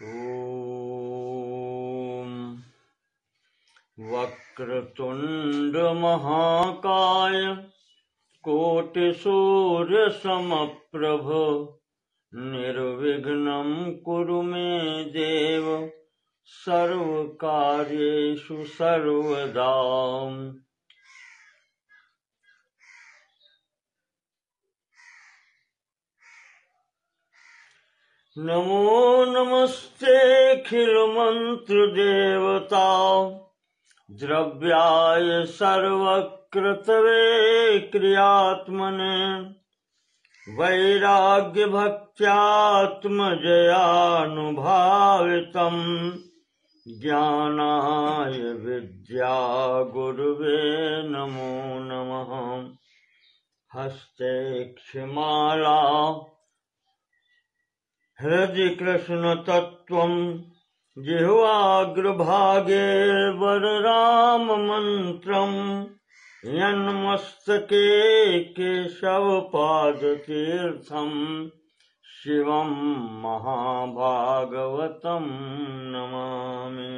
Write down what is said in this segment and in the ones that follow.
ॐ वक्रतुण्ड महाकाय कोटिसूर्यसमप्रभ निर्विघ्नं कुरु मे देव सर्वकार्येषु सर्वदा। नमो नमस्ते मंत्रदेवता द्रव्याय सर्वकृतवे क्रियात्मने वैराग्य भक्त्यात्मजयानुभावितं ज्ञानाय विद्या गुरुवे नमो नमः। हस्ते क्षमाला हृदि कृष्ण तत्त्वं जिह्वाग्रभागे वरराम मंत्रं यन्मस्तके केशवपादतीर्थं शिवं महाभागवतं नमामि।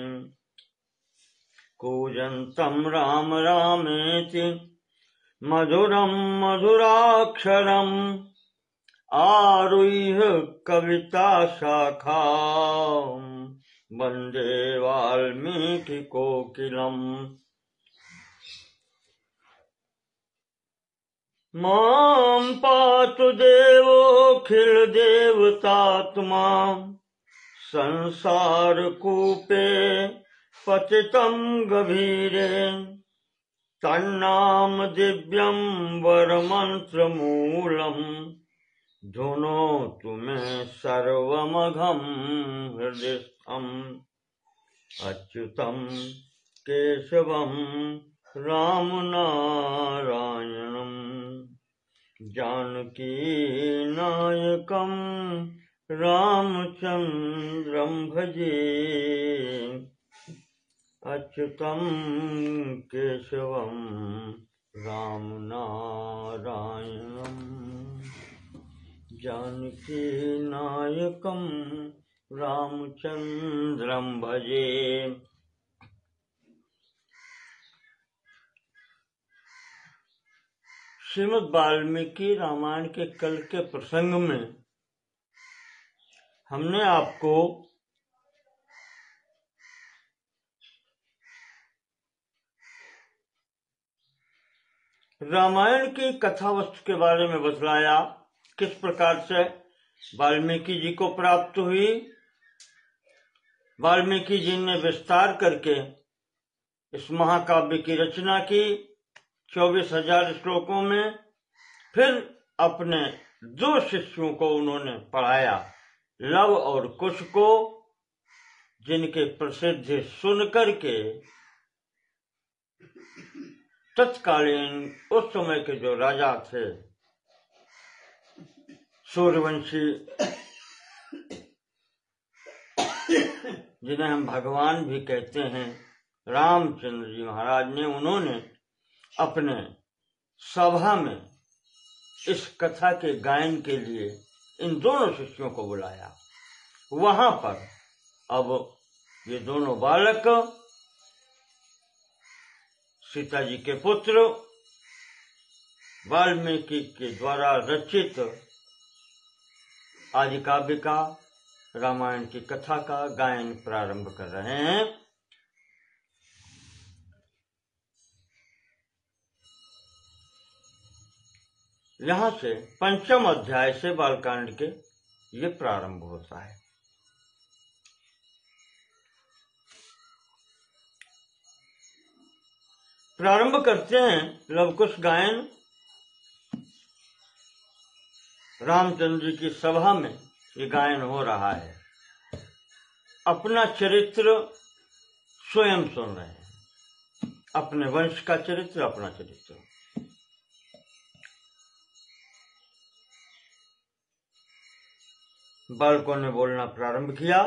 कूजन्तं राम रामेति मधुरं मधुराक्षरम् आरुह्य कविता शाखां वन्दे वाल्मीकि कोकिलम्। मां पातु देवोऽखिल देवतात्मा संसारकूपे पतितं गभीरे तन्नाम दिव्यं वरमन्त्रमूलम् धुनोतु मे सर्वमघं हृदिस्थम्। अच्युतं केशवं रामनारायणं जानकीनायकं रामचन्द्रं भजे। अच्युतं केशवं रामनारायणं जानकीनायकं रामचन्द्रं भजे। श्रीमद् वाल्मीकि रामायण के कल के प्रसंग में हमने आपको रामायण की कथा वस्तु के बारे में बतलाया, किस प्रकार से वाल्मीकि जी को प्राप्त हुई। वाल्मीकि जी ने विस्तार करके इस महाकाव्य की रचना की 24,000 श्लोकों में। फिर अपने 2 शिष्यों को उन्होंने पढ़ाया, लव और कुश को, जिनके प्रसिद्ध सुन करके तत्कालीन उस समय के जो राजा थे सूर्यवंशी, जिन्हें हम भगवान भी कहते हैं, रामचंद्र जी महाराज ने, उन्होंने अपने सभा में इस कथा के गायन के लिए इन दोनों शिष्यों को बुलाया। वहां पर अब ये दोनों बालक सीता जी के पुत्र वाल्मीकि के द्वारा रचित आदि काव्य का, रामायण की कथा का गायन प्रारंभ कर रहे हैं। यहां से 5वें अध्याय से बालकांड के ये प्रारंभ होता है। प्रारंभ करते हैं लवकुश गायन। रामचंद्र जी की सभा में ये गायन हो रहा है। अपना चरित्र स्वयं सुन रहे हैं, अपने वंश का चरित्र, अपना चरित्र। बालकों ने बोलना प्रारंभ किया।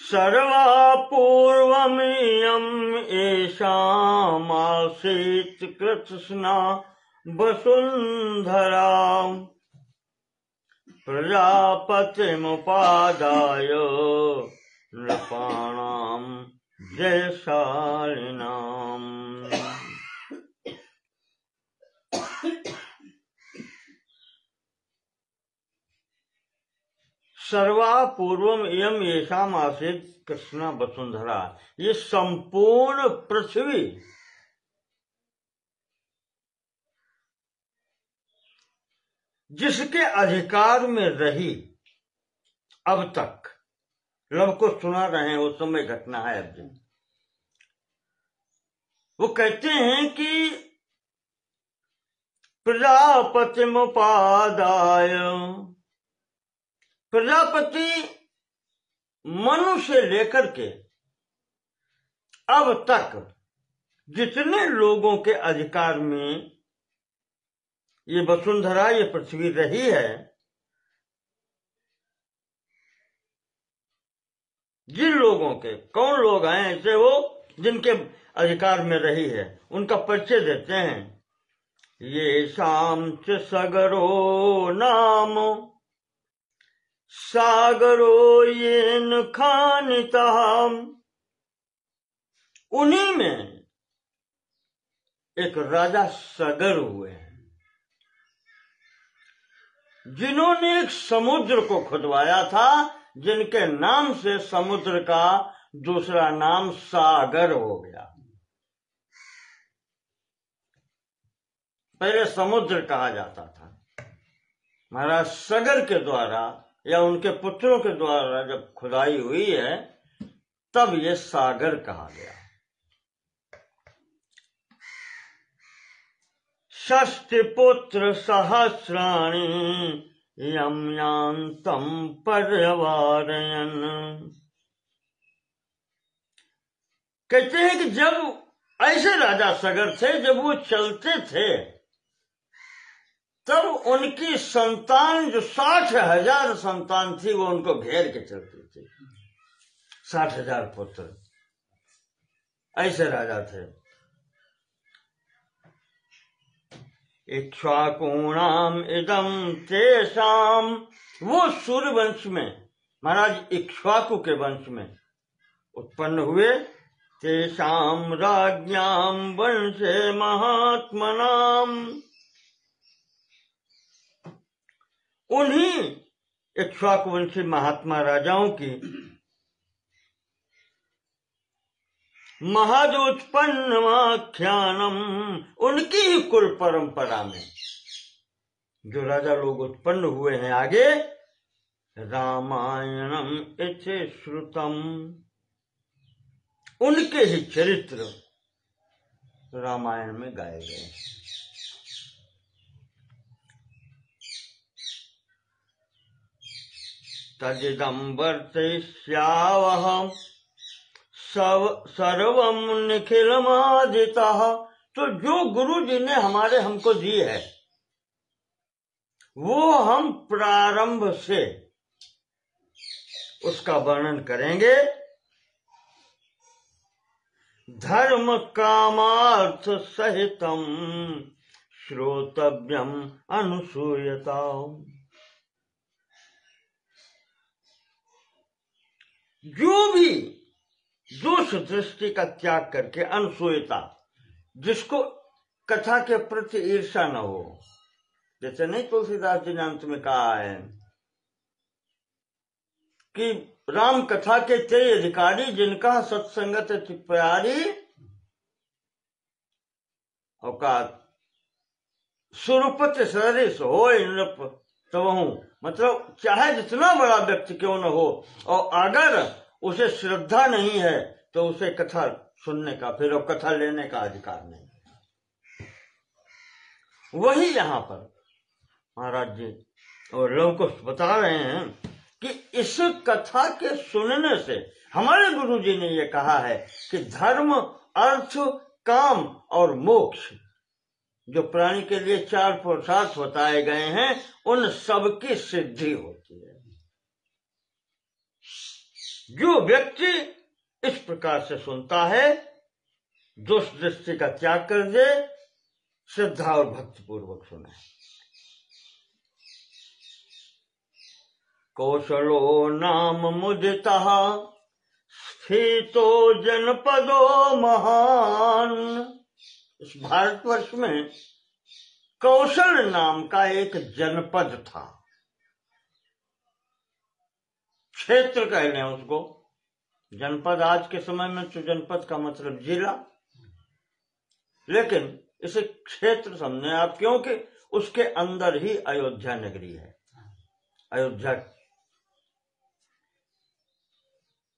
सर्वा पूर्वमियम् एषामासीत् कृत्स्ना वसुन्धरा प्रजापतिमुपादाय नृपाणां जयशालिनाम्। सर्वा पूर्वम इयम येषाम आसीत् कृष्णा वसुंधरा। ये संपूर्ण पृथ्वी जिसके अधिकार में रही अब तक, लव को सुना रहे हैं, उस समय घटना है अर्जुन। वो कहते हैं कि प्रजापतिमुपादाय, प्रजापति मनु से लेकर के अब तक जितने लोगों के अधिकार में ये वसुंधरा, ये पृथ्वी रही है, जिन लोगों के, कौन लोग हैं ऐसे वो जिनके अधिकार में रही है, उनका परिचय देते हैं। ये शाम च सगरो नाम सागरो येन खानिताम। उन्हीं में एक राजा सगर हुए हैं जिन्होंने एक समुद्र को खुदवाया था, जिनके नाम से समुद्र का दूसरा नाम सागर हो गया। पहले समुद्र कहा जाता था, महाराज सगर के द्वारा या उनके पुत्रों के द्वारा जब खुदाई हुई है तब ये सागर कहा गया। षष्टि पुत्र सहस्राणि यम यान्तं पर्यवारयन्। कहते हैं कि जब ऐसे राजा सगर थे, जब वो चलते थे तब उनकी संतान जो 60,000 संतान थी वो उनको घेर के चलती थी। 60,000 पुत्र, ऐसे राजा थे। इक्ष्वाकूणाम इदम तेषाम, वो सूर्यवंश में, महाराज इक्ष्वाकु के वंश में उत्पन्न हुए। तेषाम राज्ञाम वंशे महात्मनाम, उन्हीं इक्ष्वाकु वंशी महात्मा राजाओं की महदुत्पन्नमाख्यानम, उनकी ही कुल परंपरा में जो राजा लोग उत्पन्न हुए हैं आगे, रामायणम इति श्रुतम, उनके ही चरित्र रामायण में गाए गए। तदिदं वर्तयिष्यावः सर्वम निखिलमादितः। तो जो गुरु जी ने हमको दी है वो हम प्रारंभ से उसका वर्णन करेंगे। धर्म कामार्थ सहितम श्रोतव्यम अनुसूयता। जो भी दोष दृष्टि का त्याग करके, अनुसूयता, जिसको कथा के प्रति ईर्षा न हो, जैसे नहीं तुलसीदास जी ने अंत में कहा है कि राम कथा के तेरे अधिकारी, जिनका सत्संगत प्यारी, औकात सुरपत सरिस हो नृप तवहू। मतलब चाहे जितना बड़ा व्यक्ति क्यों न हो, और अगर उसे श्रद्धा नहीं है तो उसे कथा सुनने का, फिर अब कथा लेने का अधिकार नहीं। वही यहाँ पर महाराज जी और लव को बता रहे हैं कि इस कथा के सुनने से, हमारे गुरु जी ने ये कहा है कि धर्म, अर्थ, काम और मोक्ष, जो प्राणी के लिए 4 पुरुषार्थ बताए गए हैं, उन सब की सिद्धि होती है। जो व्यक्ति इस प्रकार से सुनता है, दोष दृष्टि का त्याग कर दे, श्रद्धा और भक्ति पूर्वक सुने। कौशलो नाम मुदितः स्फीतो जनपदो महान। इस भारतवर्ष में कौशल नाम का एक जनपद था, क्षेत्र कह लें उसको। जनपद आज के समय में तो जनपद का मतलब जिला, लेकिन इसे क्षेत्र समझे आप, क्योंकि उसके अंदर ही अयोध्या नगरी है। अयोध्या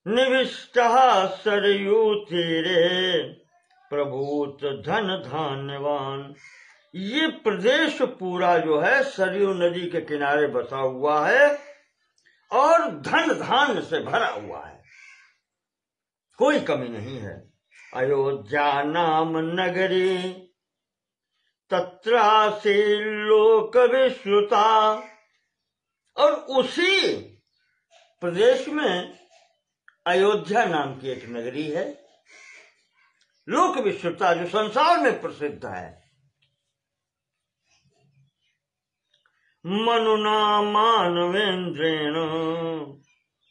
निविष्टः सरयू तीरे प्रभूत धन धान्यवान। ये प्रदेश पूरा जो है सरयू नदी के किनारे बसा हुआ है और धन धान्य से भरा हुआ है, कोई कमी नहीं है। अयोध्या नाम नगरी तत्रासी लोक विश्रुता। और उसी प्रदेश में अयोध्या नाम की एक नगरी है, लोक विश्रुता, जो संसार में प्रसिद्ध है। मनुना मानवेंद्रेण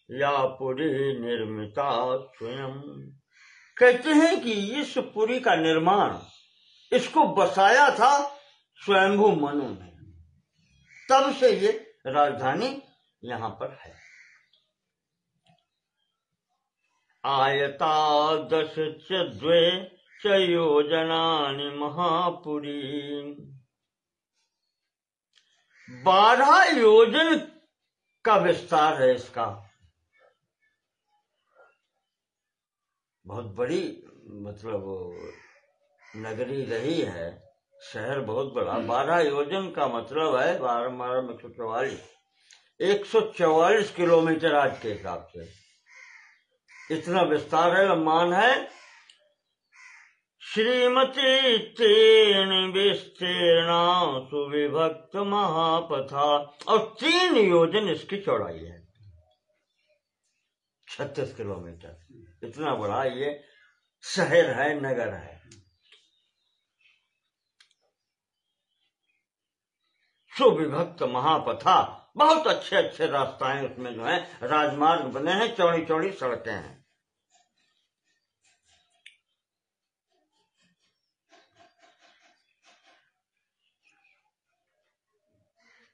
या पुरी निर्मिता स्वयं। कहते हैं कि इस पुरी का निर्माण, इसको बसाया था स्वयंभू मनु ने, तब से ये राजधानी यहां पर है। आयता 10 च 2 च योजनानि महापुरी। 12 योजन का विस्तार है इसका। बहुत बड़ी मतलब नगरी रही है, शहर बहुत बड़ा। 12 योजन का मतलब है 12 में 144, 144 किलोमीटर आज के हिसाब से इतना विस्तार है। मान है श्रीमती तेन विस्तीर्णा सुविभक्त महापथा। और 3 योजन इसकी चौड़ाई है, 36 किलोमीटर। इतना बड़ा ये शहर है, नगर है। सुविभक्त महापथा, बहुत अच्छे अच्छे रास्ताएं उसमें जो है, राजमार्ग बने हैं, चौड़ी चौड़ी सड़कें हैं।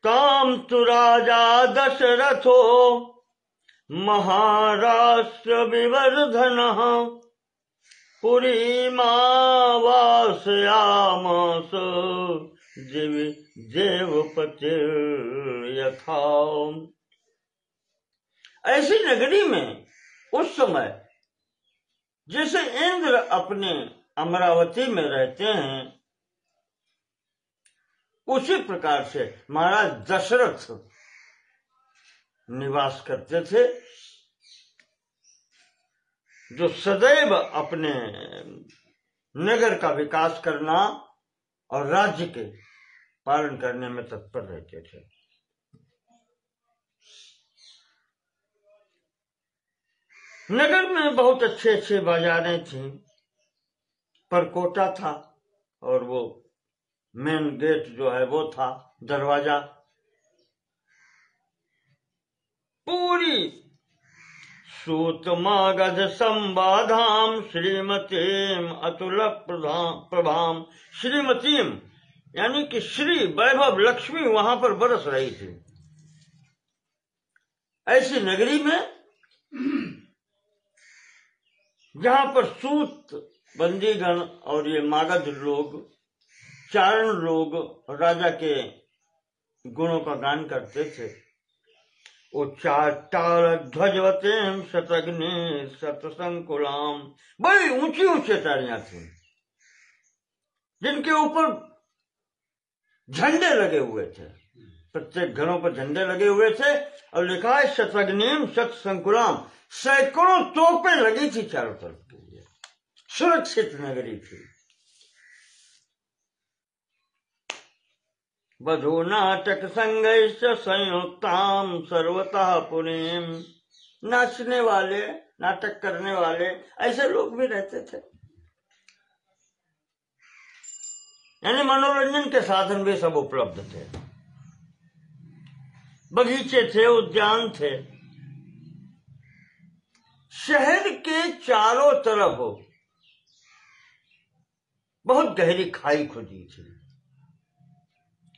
ताम तु राजा दशरथो महाराष्ट्र विवर्धन पुरी मावासयामास देवपति यथा। ऐसी नगरी में उस समय जैसे इंद्र अपने अमरावती में रहते हैं, उसी प्रकार से महाराज दशरथ निवास करते थे, जो सदैव अपने नगर का विकास करना और राज्य के पालन करने में तत्पर रहते थे। नगर में बहुत अच्छे अच्छे बाजारें थीं, परकोटा था और वो मेन गेट जो है वो था, दरवाजा। पूरी सूतमागध संबाधाम श्रीमतीम अतुल प्रभाम। श्रीमतीम यानी कि श्री वैभव लक्ष्मी वहां पर बरस रही थी। ऐसी नगरी में जहां पर सूत बंदीगण और ये मागध लोग, चारण लोग राजा के गुणों का गान करते थे। उच्चाट्टाल ध्वजवतीम शतग्नि शतसंकुलाम। बड़ी ऊंची ऊंची अटारियां थी, जिनके ऊपर झंडे लगे हुए थे। प्रत्येक घरों पर झंडे लगे हुए थे और लिखा है शतग्निम शतसंकुलाम। सैकड़ों तोपें लगी थी चारों तरफ के लिए। सुरक्षित नगरी थी। बधू नाटक संगैश्च संयुक्ताम सर्वतः पुरीम। नाचने वाले, नाटक करने वाले ऐसे लोग भी रहते थे, यानी मनोरंजन के साधन भी सब उपलब्ध थे। बगीचे थे, उद्यान थे। शहर के चारों तरफ बहुत गहरी खाई खुदी थी।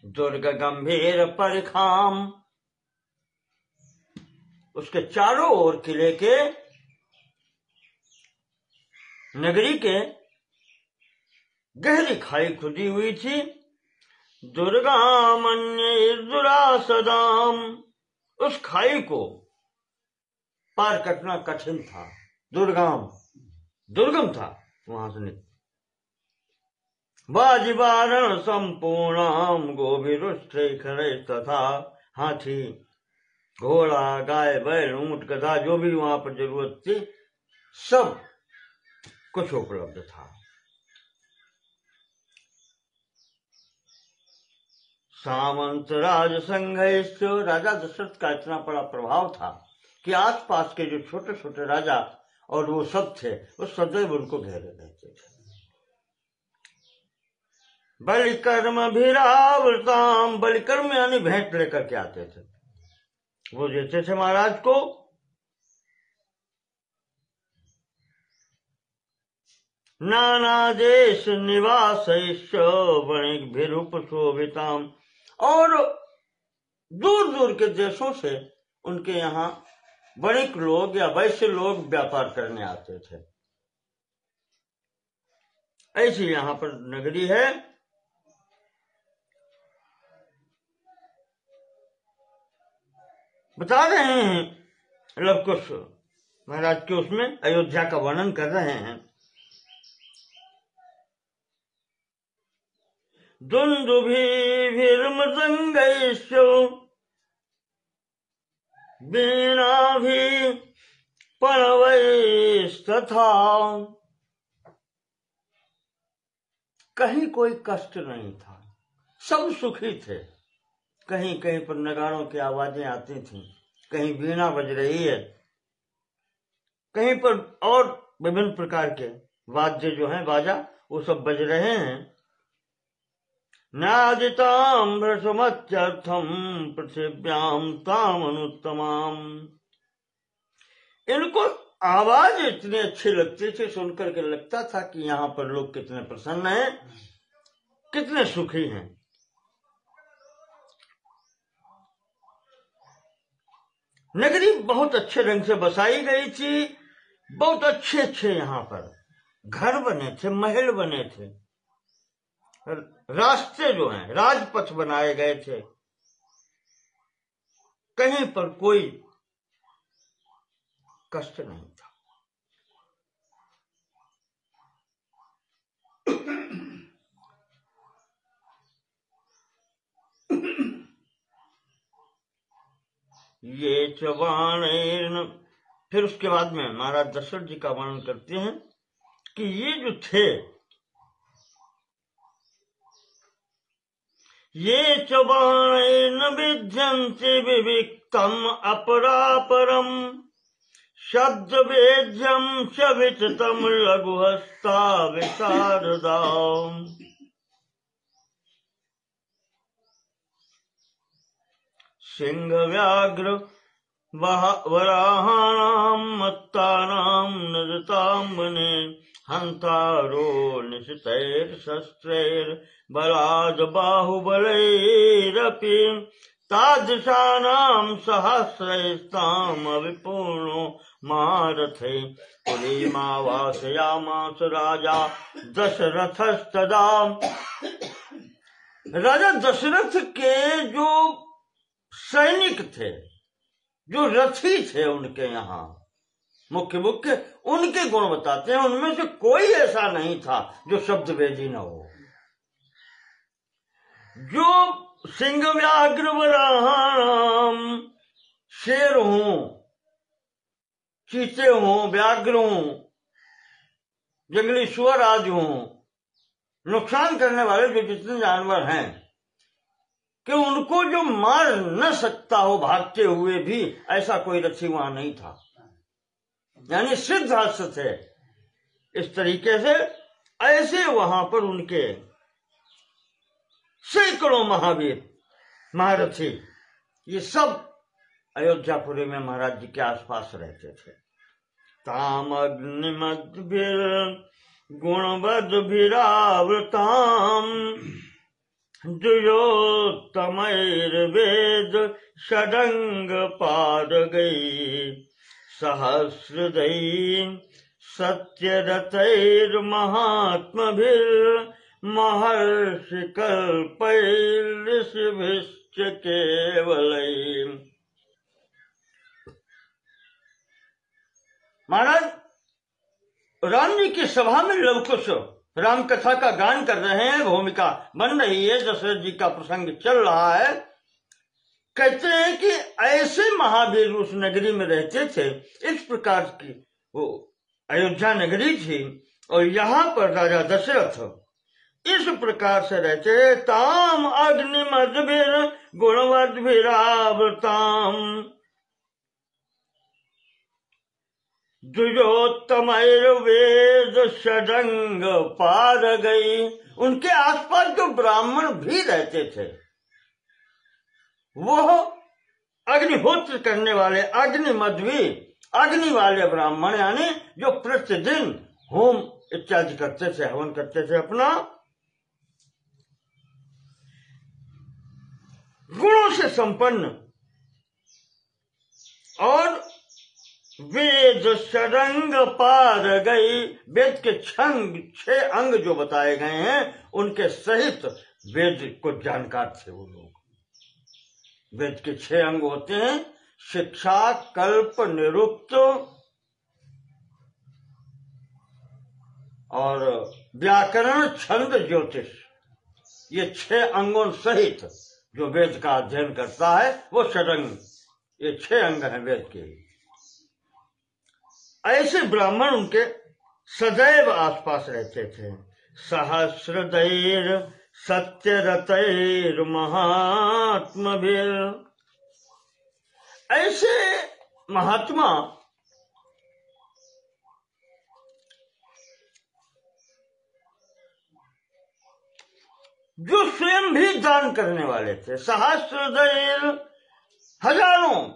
दुर्ग गंभीर परिखाम, उसके चारों ओर किले के, नगरी के गहरी खाई खुदी हुई थी। दुर्गामन्य दुरासदाम, उस खाई को पार करना कठिन था, दुर्गम था। वहां से वाजिबारण संपूर्णाम गोभिरुष्टे खरे तथा, हाथी, घोड़ा, गाय, बैल, ऊंट, गधा, जो भी वहां पर जरूरत थी सब कुछ उपलब्ध था। सामंत राज संघ, राजा दशरथ का इतना बड़ा प्रभाव था कि आसपास के जो छोटे छोटे राजा और वो सब थे, वो सदैव उनको घेरे रहते थे। बलिकर्म भीरावृताम, बलिकर्म यानी भेंट लेकर के आते थे, वो देते थे महाराज को। नाना देश निवास वणिक भीरुपशोभिताम, और दूर दूर के देशों से उनके यहाँ वणिक लोग या वैश्य लोग व्यापार करने आते थे। ऐसी यहाँ पर नगरी है। बता रहे हैं लव कुश महाराज के उसमें अयोध्या का वर्णन कर रहे हैं। दुंदुभिर्मृदंगैश्च वीणाभि प्रणवैस्तथा, कहीं कोई कष्ट नहीं था, सब सुखी थे। कहीं कहीं पर नगाड़ों की आवाजें आती थीं, कहीं वीणा बज रही है, कहीं पर और विभिन्न प्रकार के वाद्य जो हैं, बाजा, वो सब बज रहे हैं। नादिताम्रसमत्यर्थम पृथिव्याम तामनुत्तमाम, इनको आवाज इतनी अच्छी लगती थी, सुनकर के लगता था कि यहाँ पर लोग कितने प्रसन्न हैं, कितने सुखी हैं। नगरी बहुत अच्छे ढंग से बसाई गई थी, बहुत अच्छे अच्छे यहाँ पर घर बने थे, महल बने थे, रास्ते जो हैं, राजपथ बनाए गए थे, कहीं पर कोई कष्ट नहीं था। ये चबाण, फिर उसके बाद में महाराज दशरथ जी का वर्णन करते हैं कि ये जो थे, ये चबाण विध्यंति विविक्तम अपरापरम शब्द वेद्यम च विततम लघुहस्ता विशारदाम। सिंह व्याघ्र वराहाणाम मत्तानाम नदताम वने हंतारो निशितैर शस्त्रैर बलाद बाहुबलैरपि तादृशानाम सहस्रैस्ताम विपूर्णो महारथे पुरीमावासयामास राजा दशरथस्तदा। राजा दशरथ के जो सैनिक थे, जो रथी थे, उनके यहाँ मुख्य उनके गुण बताते हैं। उनमें से कोई ऐसा नहीं था जो शब्द वेदी न हो, जो सिंह व्याघ्र वराहाम, शेर हों, चीते हों, व्याघ्र हों, जंगली सुअर आदि हों, नुकसान करने वाले जो जितने जानवर हैं, कि उनको जो मार न सकता हो भागते हुए भी, ऐसा कोई रथी वहां नहीं था। यानी सिद्ध हस्त थे। इस तरीके से ऐसे वहां पर उनके सैकड़ों महावीर महारथी ये सब अयोध्यापुरी में महाराज जी के आसपास रहते थे। ताम अग्निमद्भिर गुणवद्भिरावृताम द्विजोत्तमैर्वेद षडंग पारगै सहस्रदयी सत्यरतैर्महात्मभिर्महर्षि कल्पैर्ऋषिभिश्च केवलैः। महाराज राम जी की सभा में लवकुश राम कथा का गान कर रहे हैं, भूमिका बन रही है, दशरथ जी का प्रसंग चल रहा है। कहते हैं कि ऐसे महावीर उस नगरी में रहते थे, इस प्रकार की वो अयोध्या नगरी थी और यहाँ पर राजा दशरथ इस प्रकार से रहते। ताम अग्निमद्भिर गुणवद्भिरावृताम द्विजोत्तमैर्वेद षडंग पारगै। उनके आसपास जो ब्राह्मण भी रहते थे वो अग्निहोत्र करने वाले अग्निमध्वी अग्नि वाले ब्राह्मण, यानी जो प्रतिदिन होम इत्यादि करते थे, हवन करते थे अपना। गुणों से संपन्न और वेद षडंग पार गई। वेद के 6 अंग जो बताए गए हैं उनके सहित वेद को जानकार थे वो लोग। वेद के 6 अंग होते हैं शिक्षा, कल्प, निरुक्त और व्याकरण, छंद, ज्योतिष। ये 6 अंगों सहित जो वेद का अध्ययन करता है वो षडंग, ये 6 अंग हैं वेद के। ऐसे ब्राह्मण उनके सदैव आसपास रहते थे। सहस्रदैर सत्यरतैर महात्मभिर। ऐसे महात्मा जो स्वयं भी दान करने वाले थे। सहस्रदैर हजारों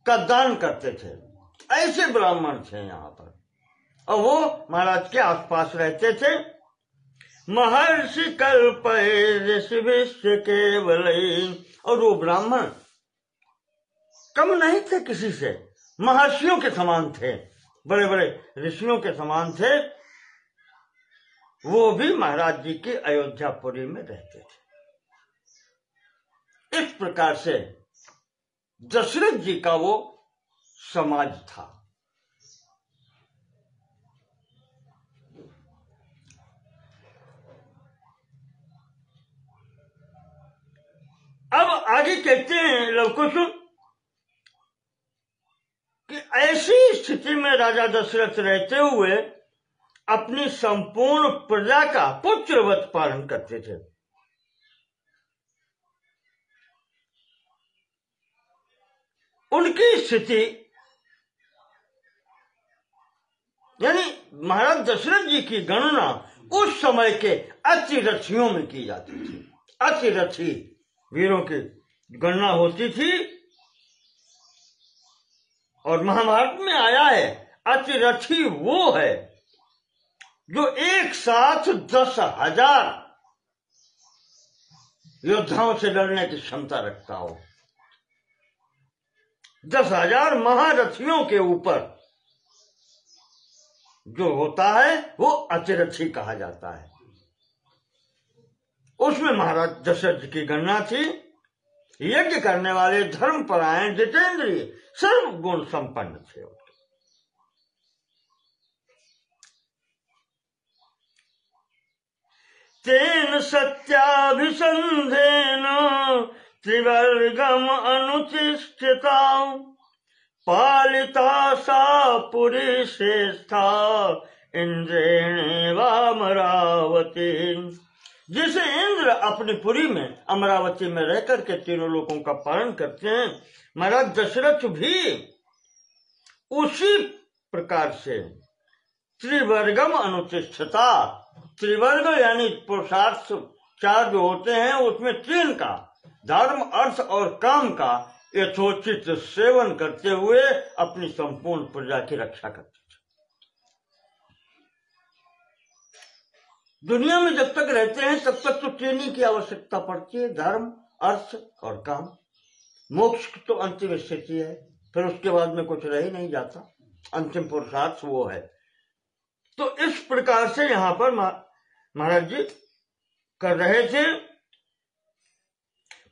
का दान करते थे, ऐसे ब्राह्मण थे यहाँ पर और वो महाराज के आसपास रहते थे। महर्षि कल्प ऋषिभिश्च केवलैः। और वो ब्राह्मण कम नहीं थे किसी से, महर्षियों के समान थे, बड़े बड़े ऋषियों के समान थे। वो भी महाराज जी की अयोध्यापुरी में रहते थे। इस प्रकार से दशरथ जी का वो समाज था। अब आगे कहते हैं लवकुश कि ऐसी स्थिति में राजा दशरथ रहते हुए अपनी संपूर्ण प्रजा का पुत्रवत पालन करते थे। उनकी स्थिति यानी महाराज दशरथ जी की गणना उस समय के अतिरथियों में की जाती थी। अतिरथी वीरों की गणना होती थी और महाभारत में आया है अतिरथी वो है जो एक साथ 10,000 योद्धाओं से लड़ने की क्षमता रखता हो। 10,000 महारथियों के ऊपर जो होता है वो अतिरथी कहा जाता है। उसमें महाराज दशरथ की गणना थी। यज्ञ करने वाले, धर्मपरायण, जितेंद्रिय, सर्व गुण संपन्न थे। तेन सत्याभिसंधेन त्रिवर्गम अनुतिष्ठिता पालिता सा पुरी श्रेष्ठा इंद्रेणेवामरावती। जिसे इंद्र अपनी पुरी में अमरावती में रहकर के तीनों लोगों का पालन करते हैं, महाराज दशरथ भी उसी प्रकार से त्रिवर्गम अनुतिष्ठता। त्रिवर्ग यानी पुरुषार्थ 4 जो होते हैं उसमें 3 का धर्म, अर्थ और काम का यथोचित सेवन करते हुए अपनी संपूर्ण प्रजा की रक्षा करते थे। दुनिया में जब तक रहते हैं तब तक तो ट्रेनिंग की आवश्यकता पड़ती है, धर्म, अर्थ और काम। मोक्ष तो अंतिम स्थिति है, फिर उसके बाद में कुछ रह ही नहीं जाता, अंतिम पुरुषार्थ वो है। तो इस प्रकार से यहां पर महाराज जी कर रहे थे।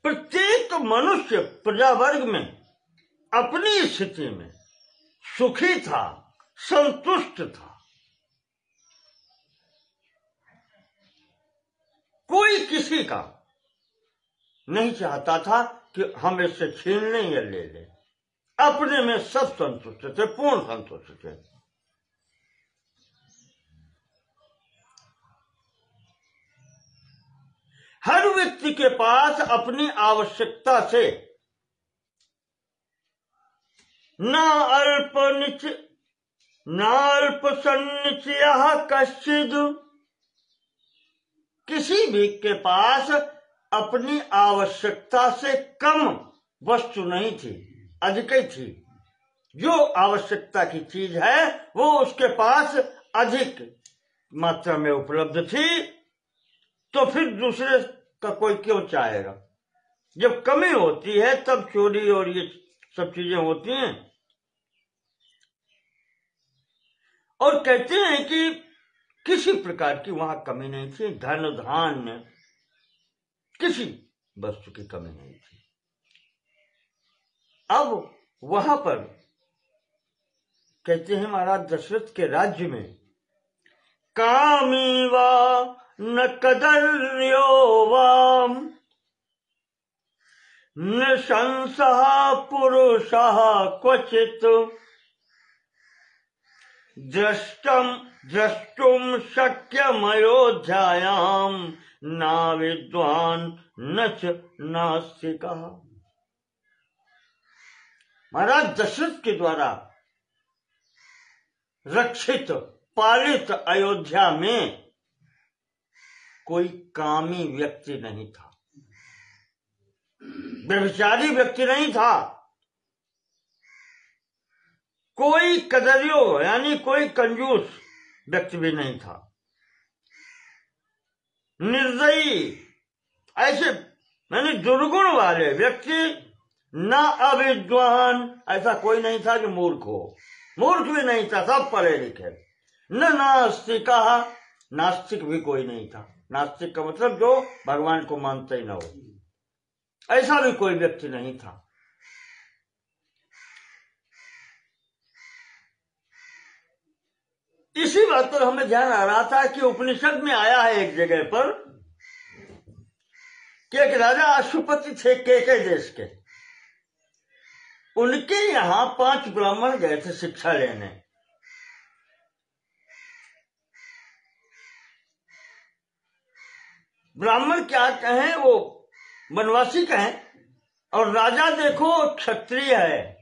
प्रत्येक मनुष्य प्रजावर्ग में अपनी स्थिति में सुखी था, संतुष्ट था। कोई किसी का नहीं चाहता था कि हम इससे छीन लें या ले लें। अपने में सब संतुष्ट थे, पूर्ण संतुष्ट थे। हर व्यक्ति के पास अपनी आवश्यकता से न अल्प सन्निचय कश्चिद, किसी भी के पास अपनी आवश्यकता से कम वस्तु नहीं थी, अधिक ही थी। जो आवश्यकता की चीज है वो उसके पास अधिक मात्रा में उपलब्ध थी, तो फिर दूसरे का कोई क्यों चाहेगा। जब कमी होती है तब चोरी और ये सब चीजें होती हैं। और कहते हैं कि किसी प्रकार की वहां कमी नहीं थी, धन धान्य किसी वस्तु की कमी नहीं थी। अब वहां पर कहते हैं महाराज दशरथ के राज्य में कामी वा न कदर्यो वाम नृशंसः पुरुषः क्वचित् द्रष्टुम शक्यमयोध्यायां न विद्वान न च नास्तिकः। महाराज दशरथ के द्वारा रक्षित पालित अयोध्या में कोई कामी व्यक्ति नहीं था, व्यभिचारी व्यक्ति नहीं था, कोई कदरियो यानी कोई कंजूस व्यक्ति भी नहीं था, निर्दयी ऐसे यानी दुर्गुण वाले व्यक्ति, न अविद्वान ऐसा कोई नहीं था जो मूर्ख हो, मूर्ख भी नहीं था, सब पढ़े लिखे, न नास्तिक, नास्तिक भी कोई नहीं था। नास्तिक का मतलब जो भगवान को मानते ही ना हो, ऐसा भी कोई व्यक्ति नहीं था। इसी बात पर हमें ध्यान आ रहा था कि उपनिषद में आया है एक जगह पर कि एक राजा अश्वपति थे केके देश के, उनके यहां 5 ब्राह्मण गए थे शिक्षा लेने। ब्राह्मण क्या कहें, वो वनवासी कहें, और राजा देखो क्षत्रिय है।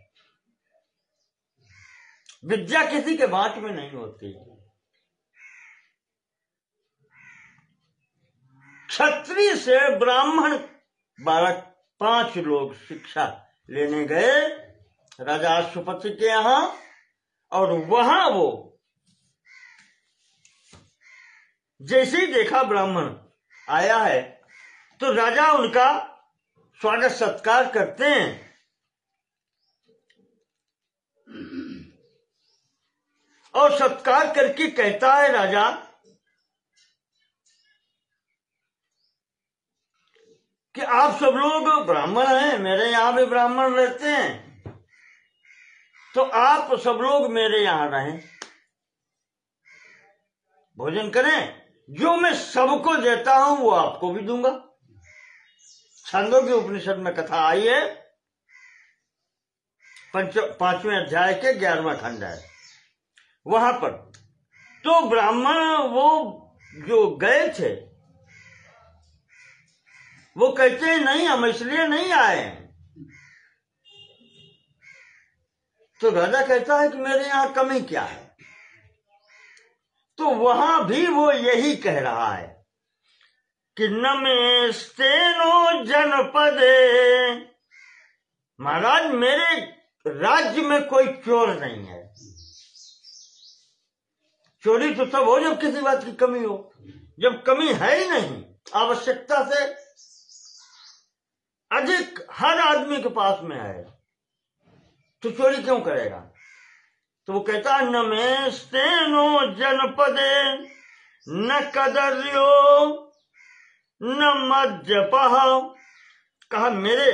विद्या किसी के बांट में नहीं होती। क्षत्रिय से ब्राह्मण बालक 5 लोग शिक्षा लेने गए राजा अश्वपति के यहां, और वहां वो जैसे ही देखा ब्राह्मण आया है तो राजा उनका स्वागत सत्कार करते हैं। और सत्कार करके कहता है राजा कि आप सब लोग ब्राह्मण हैं, मेरे यहां भी ब्राह्मण रहते हैं, तो आप सब लोग मेरे यहां रहें, भोजन करें, जो मैं सबको देता हूं वो आपको भी दूंगा। छंदों के उपनिषद में कथा आई है, 5वें अध्याय के 11वां खंड है वहां पर। तो ब्राह्मण वो जो गए थे वो कहते हैं नहीं, हम इसलिए नहीं आए। तो राजा कहता है कि मेरे यहां कमी क्या है। तो वहां भी वो यही कह रहा है कि न में स्तेनो जनपदे, महाराज मेरे राज्य में कोई चोर नहीं है। चोरी तो तब हो जब किसी बात की कमी हो, जब कमी है ही नहीं, आवश्यकता से अधिक हर आदमी के पास में है, तो चोरी क्यों करेगा? तो वो कहता न में स्तेनो जनपदे न कदर्यो न मद्यपः, कहा मेरे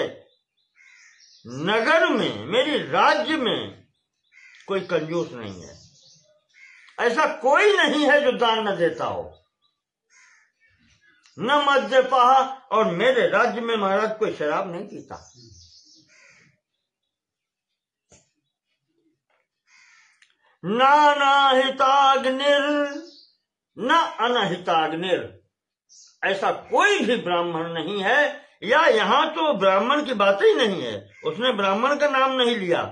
नगर में, मेरी राज्य में कोई कंजूस नहीं है, ऐसा कोई नहीं है जो दान न देता हो, न मद्यपः, और मेरे राज्य में महाराज कोई शराब नहीं पीता। नानाहिताग्निर न अनहिताग्निर, ऐसा कोई भी ब्राह्मण नहीं है, या यहां तो ब्राह्मण की बात ही नहीं है, उसने ब्राह्मण का नाम नहीं लिया,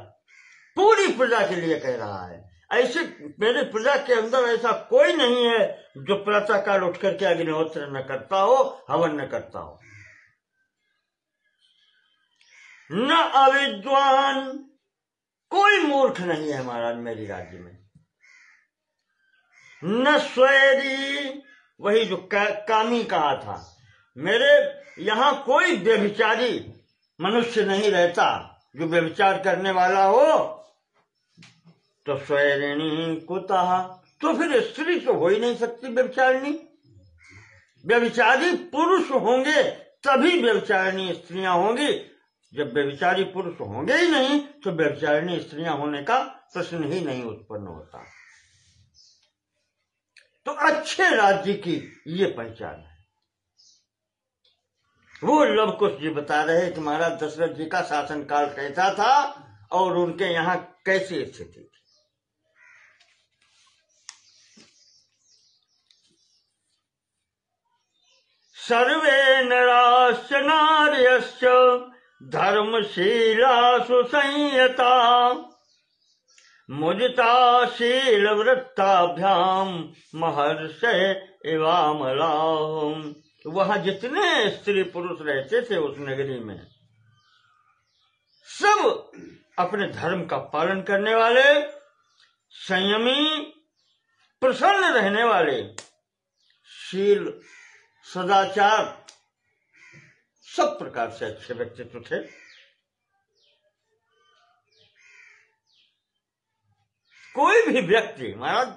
पूरी प्रजा के लिए कह रहा है। ऐसे मेरे प्रजा के अंदर ऐसा कोई नहीं है जो प्रातः काल उठ करके अग्निहोत्र न करता हो, हवन न करता हो। न अविद्वान, कोई मूर्ख नहीं है महाराज मेरी राज्य में। न स्वैरी, वही जो कामी कहा था, मेरे यहां कोई व्यभिचारी मनुष्य नहीं रहता, जो व्यभिचार करने वाला हो। तो स्वैरिणी कुतः, तो फिर स्त्री तो हो ही नहीं सकती व्यभिचारिणी। व्यभिचारी पुरुष होंगे तभी व्यभिचारिणी स्त्रियां होंगी, जब व्यभिचारी पुरुष होंगे ही नहीं तो व्यभिचारिणी स्त्रियां होने का प्रश्न ही नहीं उत्पन्न होता। तो अच्छे राज्य की ये पहचान है। वो लव कुश जी बता रहे कि महाराज दशरथ जी का शासनकाल कैसा था और उनके यहाँ कैसी स्थिति थी। सर्वे नराश्च नार्यश्च धर्मशीलासु संयता मुदिता शील वृत्ताभ्याम महर्षय इवामलाहम। वहां जितने स्त्री पुरुष रहते थे उस नगरी में, सब अपने धर्म का पालन करने वाले, संयमी, प्रसन्न रहने वाले, शील, सदाचार, सब प्रकार से अच्छे व्यक्तित्व थे। कोई भी व्यक्ति, महाराज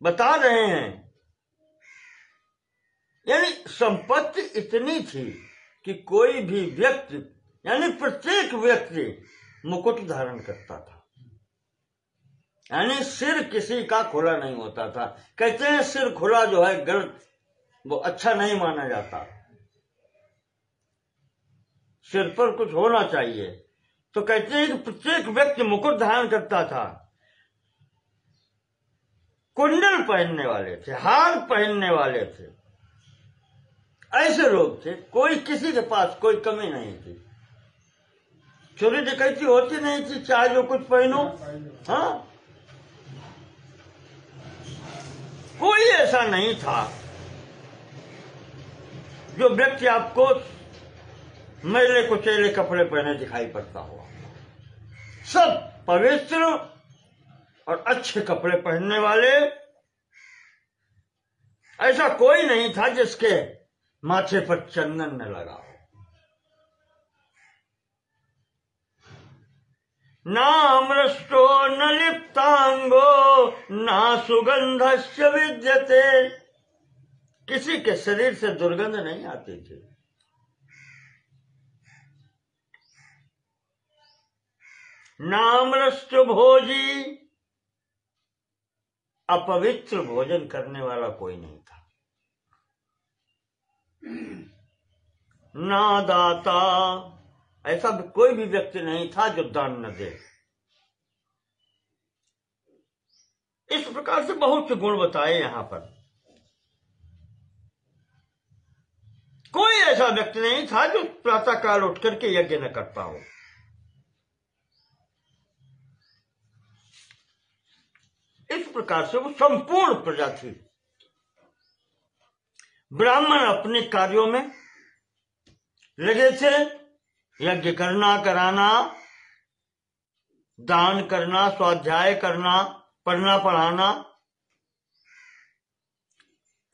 बता रहे हैं, यानी संपत्ति इतनी थी कि कोई भी व्यक्ति, यानी प्रत्येक व्यक्ति मुकुट धारण करता था, यानी सिर किसी का खुला नहीं होता था। कहते हैं सिर खुला जो है गलत, वो अच्छा नहीं माना जाता, सिर पर कुछ होना चाहिए। तो कहते हैं कि प्रत्येक व्यक्ति मुकुट धारण करता था, कुंडल पहनने वाले थे, हार पहनने वाले थे, ऐसे लोग थे। कोई किसी के पास कोई कमी नहीं थी, चोरी डकैती होती नहीं थी, चाहे जो कुछ पहनो। हाँ, कोई ऐसा नहीं था जो व्यक्ति आपको मैले कुचेले कपड़े पहने दिखाई पड़ता हुआ। सब पवित्र और अच्छे कपड़े पहनने वाले, ऐसा कोई नहीं था जिसके माथे पर चंदन न लगा हो। नाम्रष्टो न लिप्तांगो ना सुगंधस्य विद्यते, किसी के शरीर से दुर्गंध नहीं आती थी। नाम्रष्ट भोजी, अपवित्र भोजन करने वाला कोई नहीं था। ना दाता, ऐसा कोई भी व्यक्ति नहीं था जो दान न दे। इस प्रकार से बहुत से गुण बताए यहां पर। कोई ऐसा व्यक्ति नहीं था जो प्रातः काल उठ करके यज्ञ न करता हो। इस प्रकार से वो संपूर्ण प्रजा थी। ब्राह्मण अपने कार्यों में लगे थे, यज्ञ करना, कराना, दान करना, स्वाध्याय करना, पढ़ना पढ़ाना।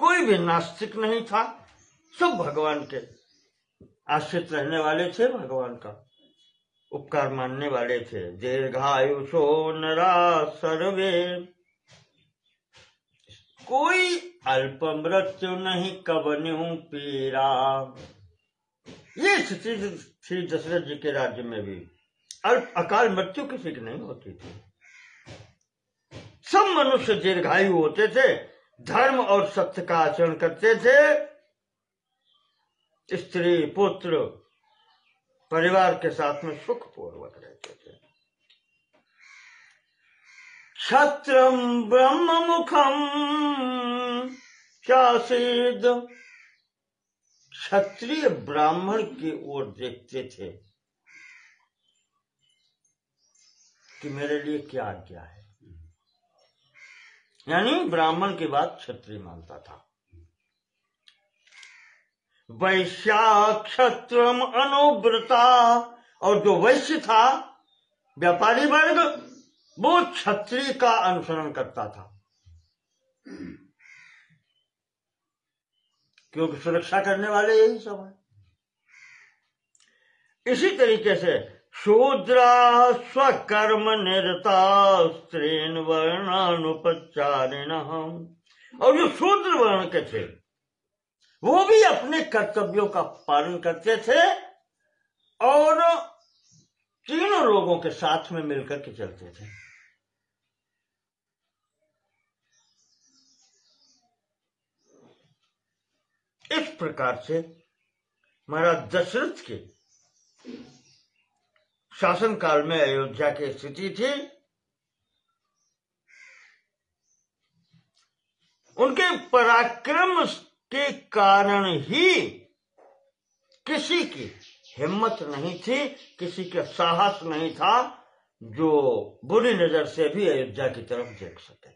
कोई भी नास्तिक नहीं था, सब भगवान के आश्रित रहने वाले थे, भगवान का उपकार मानने वाले थे। दीर्घायुषो नरा सर्वे, कोई अल्प मृत्यु नहीं कबन्यु पीरा। ये स्थिति थी दशरथ जी के राज्य में भी। अल्प अकाल मृत्यु किसी की नहीं होती थी। सब मनुष्य दीर्घायु होते थे, धर्म और सत्य का आचरण करते थे, स्त्री पुत्र परिवार के साथ में सुखपूर्वक रहते थे। क्षत्रम ब्रह्म मुखम चासीद, क्षत्रिय ब्राह्मण की ओर देखते थे कि मेरे लिए क्या आज्ञा है, यानी ब्राह्मण की बात क्षत्रिय मानता था। वैश्या क्षत्रम अनुव्रता, और जो वैश्य था, व्यापारी वर्ग, वो क्षत्रिय का अनुसरण करता था, क्योंकि सुरक्षा करने वाले यही सब है। इसी तरीके से शूद्रा स्वकर्म निरता स्त्रीन वर्णानुपचारिण, और जो शूद्र वर्ण के थे वो भी अपने कर्तव्यों का पालन करते थे और तीनों लोगों के साथ में मिलकर के चलते थे। इस प्रकार से महाराज दशरथ के शासन काल में अयोध्या की स्थिति थी। उनके पराक्रम के कारण ही किसी की हिम्मत नहीं थी, किसी का साहस नहीं था जो बुरी नजर से भी अयोध्या की तरफ देख सके।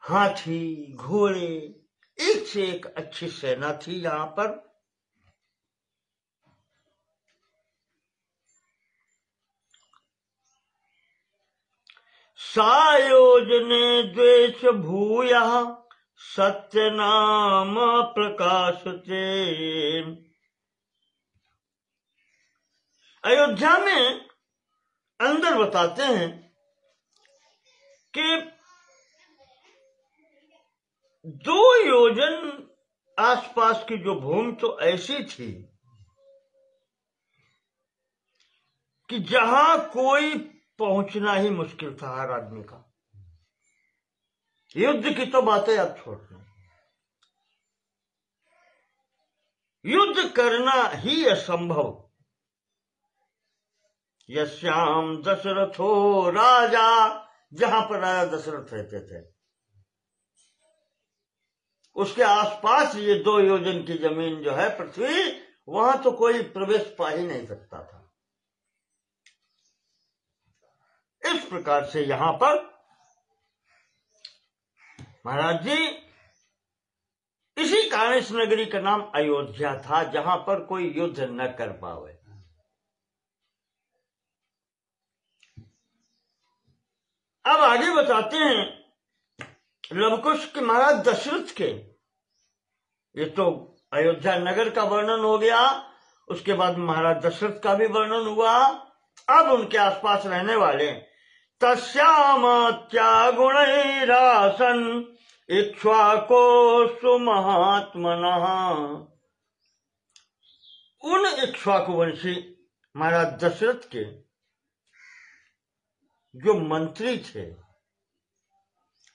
हाथी घोड़े, एक से एक अच्छी सेना थी यहां पर। सायोजने द्वेष भूयः सत्य नाम प्रकाशते। अयोध्या में अंदर बताते हैं कि 2 योजन आसपास की जो भूमि तो ऐसी थी कि जहां कोई पहुंचना ही मुश्किल था हर आदमी का। युद्ध की तो बातें अब छोड़ दें, युद्ध करना ही असंभव। यस्याम दशरथो राजा, जहां पर राजा दशरथ रहते थे उसके आसपास ये 2 योजन की जमीन जो है पृथ्वी, वहां तो कोई प्रवेश पा ही नहीं सकता था। इस प्रकार से यहां पर महाराज जी, इसी कारण इस नगरी का नाम अयोध्या था, जहां पर कोई युद्ध न कर पावे। अब आगे बताते हैं लवकुश के महाराज दशरथ के। ये तो अयोध्या नगर का वर्णन हो गया, उसके बाद महाराज दशरथ का भी वर्णन हुआ। अब उनके आसपास रहने वाले तस्यामत्या गुणैरासन इक्ष्वाको सुमहात्मनः, उन इक्ष्वाकुवंशी महाराज दशरथ के जो मंत्री थे,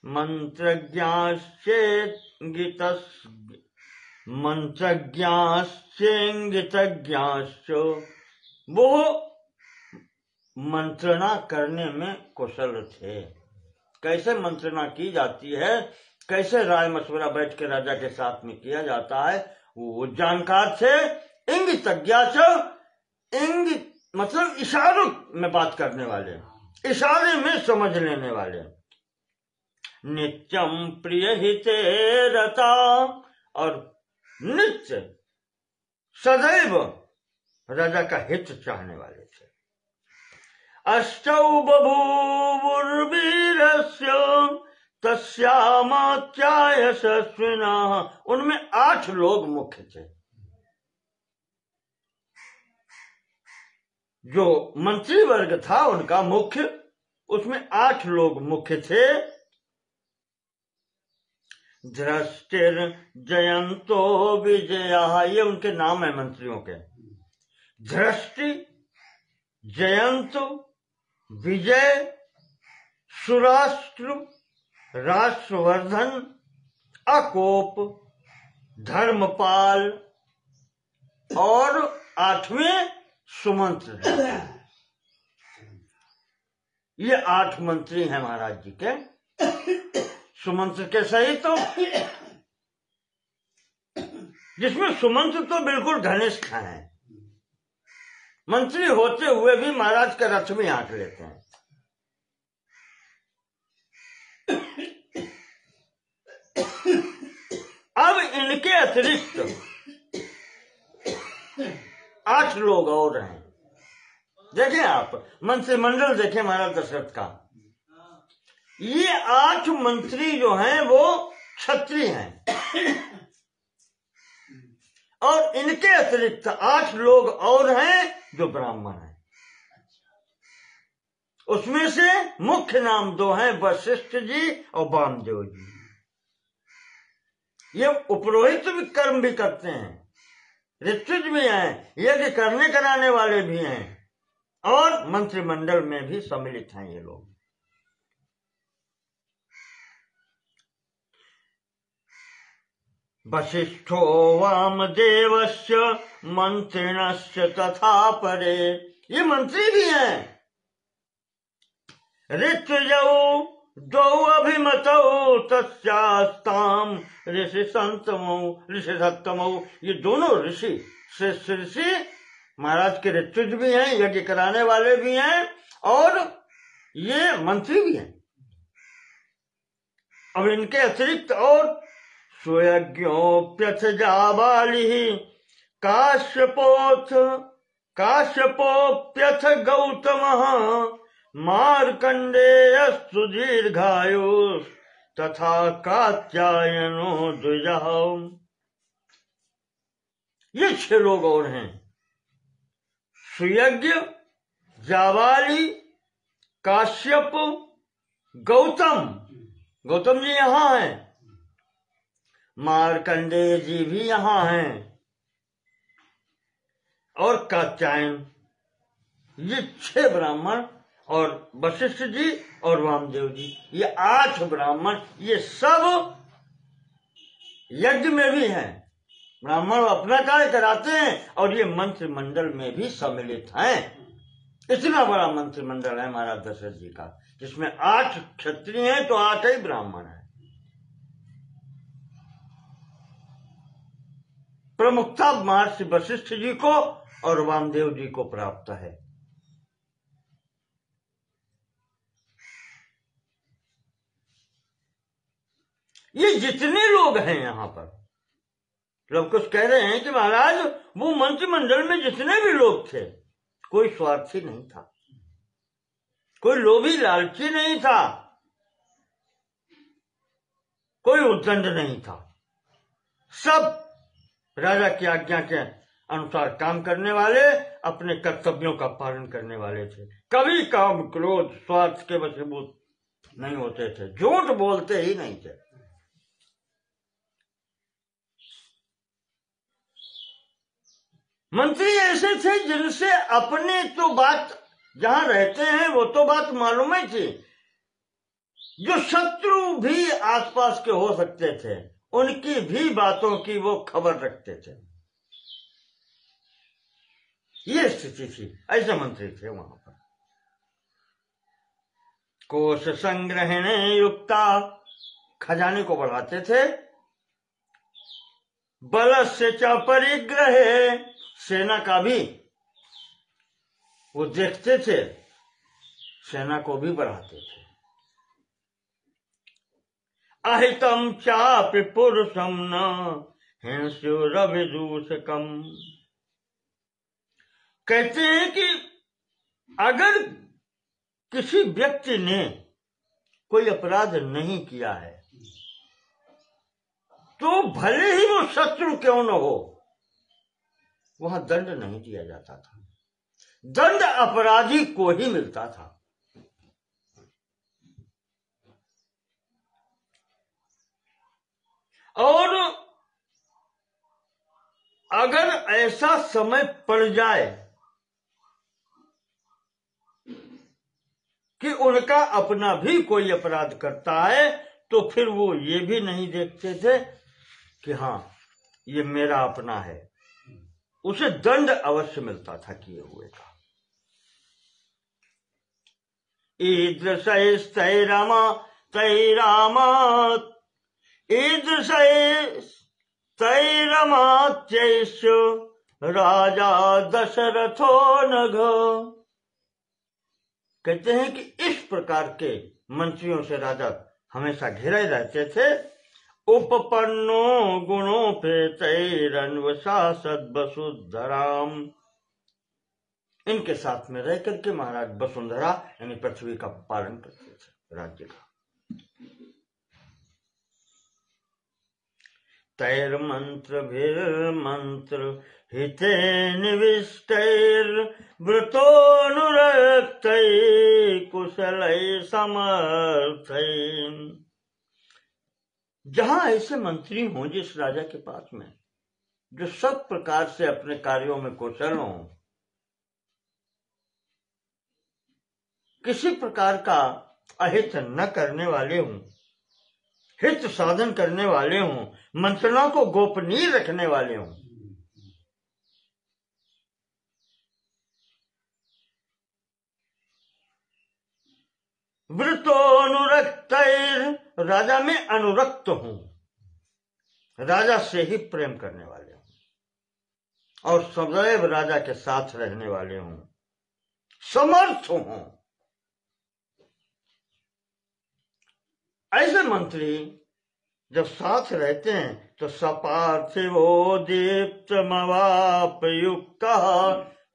मंत्रज्ञाश्चेंगितज्ञाश्च, वो मंत्रणा करने में कुशल थे। कैसे मंत्रणा की जाती है, कैसे राय मशवरा बैठ के राजा के साथ में किया जाता है, वो जानकार थे। इंगितज्ञाश्च, इंगित मतलब इशारों में बात करने वाले, इशारे में समझ लेने वाले। नित्यम प्रिय हिते रता, और नित्य सदैव राजा का हित चाहने वाले थे। अष्टौ बभूवुर्वीरस्य तस्यामात्याय यशस्विनः, उनमें 8 लोग मुख्य थे। जो मंत्री वर्ग था उनका मुख्य, उसमें 8 लोग मुख्य थे। धृष्टिर जयंतो विजया, ये उनके नाम है मंत्रियों के। धृष्टि, जयंत, विजय, सुराष्ट्र, राष्ट्रवर्धन, अकोप, धर्मपाल और 8वें सुमंत्र। ये 8 मंत्री हैं महाराज जी के। सुमंत्र के सहित तो, जिसमें सुमंत्र तो बिल्कुल घनिष्ठ हैं, मंत्री होते हुए भी महाराज का रथ में आंक लेते हैं। अब इनके अतिरिक्त 8 लोग और हैं। देखें आप, मंत्रिमंडल देखें महाराज दशरथ का। ये 8 मंत्री जो हैं वो क्षत्रिय हैं, और इनके अतिरिक्त 8 लोग और हैं जो ब्राह्मण हैं। उसमें से मुख्य नाम 2 हैं, वशिष्ठ जी और वामदेव जी। ये उपरोहित भी कर्म भी करते हैं, ऋत्विज भी हैं, यज्ञ करने कराने वाले भी हैं, और मंत्रिमंडल में भी सम्मिलित हैं ये लोग। वशिष्ठो वामदेवस्य मंत्रिणस्य तथा परे, ये मंत्री भी हैं। ऋत्विजौ 2 अभिमतौ तस्यास्ताम ऋषि संतमौ ऋषि सत्तमौ, ये दोनों ऋषि श्रेष्ठ ऋषि महाराज के ऋत्विज भी हैं, यज्ञ कराने वाले भी हैं, और ये मंत्री भी हैं। अब इनके अतिरिक्त और सुयज्ञोप्यथ जाबालिः काश्यपोप्यथ गौतमः मार्कण्डेयस्तु दीर्घायुः तथा कात्यायनो द्विजः। ये 6 लोग और हैं। सुयज्ञ, जाबाली, काश्यप, गौतम जी यहां हैं, मार्कंडेय जी भी यहां हैं, और कात्यायन। ये 6 ब्राह्मण, और वशिष्ठ जी और वामदेव जी, ये 8 ब्राह्मण, ये सब यज्ञ में भी हैं। ब्राह्मण अपना कार्य कराते हैं और ये मंत्रिमंडल में भी सम्मिलित हैं। इतना बड़ा मंत्रिमंडल है महाराज दशरथ जी का, जिसमें 8 क्षत्रिय हैं तो 8 ही ब्राह्मण हैं। प्रमुखता महर्षि वशिष्ठ जी को और वामदेव जी को प्राप्त है। ये जितने लोग हैं यहां पर, लोग कुछ कह रहे हैं कि महाराज वो मंत्रिमंडल में जितने भी लोग थे, कोई स्वार्थी नहीं था, कोई लोभी लालची नहीं था, कोई उद्दंड नहीं था। सब राजा की आज्ञा के अनुसार काम करने वाले, अपने कर्तव्यों का पालन करने वाले थे। कभी काम क्रोध स्वार्थ के वशीभूत नहीं होते थे, झूठ बोलते ही नहीं थे। मंत्री ऐसे थे जिनसे अपने तो बात, जहां रहते हैं वो तो बात मालूम ही थी, जो शत्रु भी आसपास के हो सकते थे उनकी भी बातों की वो खबर रखते थे। ये स्थिति थी, ऐसे मंत्री थे वहां पर। कोश संग्रहणे युक्ता, खजाने को बढ़ाते थे। बल से च परिग्रहे, सेना का भी वो देखते थे, सेना को भी बढ़ाते थे। अहितम चापि पुरुषम न हिंस्युरभिदूषकम। कहते हैं कि अगर किसी व्यक्ति ने कोई अपराध नहीं किया है तो भले ही वो शत्रु क्यों न हो, वहां दंड नहीं दिया जाता था। दंड अपराधी को ही मिलता था। और अगर ऐसा समय पड़ जाए कि उनका अपना भी कोई अपराध करता है, तो फिर वो ये भी नहीं देखते थे कि हाँ ये मेरा अपना है, उसे दंड अवश्य मिलता था किए हुए का। ईदृशैस्तैरमा तैरामात् ईदृशैस्तैरमात्यैश्च राजा दशरथो नघ। कहते हैं कि इस प्रकार के मंत्रियों से राजा हमेशा घिरे रहते थे। उपपन्नो गुणोपेतैरन्वशासद वसुंधराम। इनके साथ में रह करके महाराज वसुंधरा यानी पृथ्वी का पालन करते थे, राज्य का। तैर्मंत्र भीर्मंत्र हिते निविष्टैर्वृतोनुरक्तै कुशलै समर्थै। जहां ऐसे मंत्री हों जिस राजा के पास में, जो सब प्रकार से अपने कार्यों में कुशल हों, किसी प्रकार का अहित न करने वाले हों, हित साधन करने वाले हों, मंत्रणा को गोपनीय रखने वाले हों, वृतोनुरक्तैर राजा में अनुरक्त हों, राजा से ही प्रेम करने वाले हों और सदैव राजा के साथ रहने वाले हों, समर्थ हों। ऐसे मंत्री जब साथ रहते हैं तो सपार्थिवो दीप्तमवापयुक्त,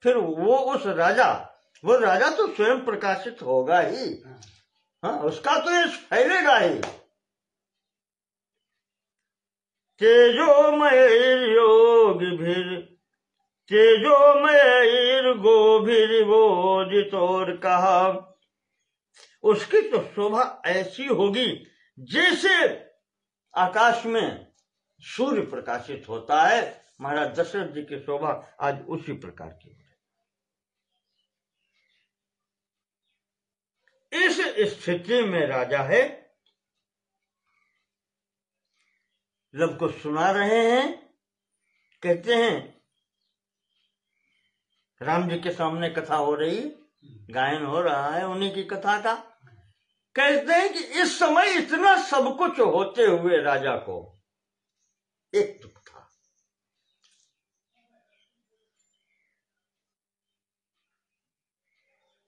फिर वो राजा तो स्वयं प्रकाशित होगा ही। हाँ, उसका तो यश फैलेगा ही। तेजोमयैर्गोभिर्वोदितोर कहा, उसकी तो शोभा ऐसी होगी जैसे आकाश में सूर्य प्रकाशित होता है। महाराज दशरथ जी की शोभा आज उसी प्रकार की है। इस स्थिति में राजा है, लब को सुना रहे हैं। कहते हैं राम जी के सामने कथा हो रही, गायन हो रहा है उन्हीं की कथा का। कहते हैं कि इस समय इतना सब कुछ होते हुए राजा को एक दुख था।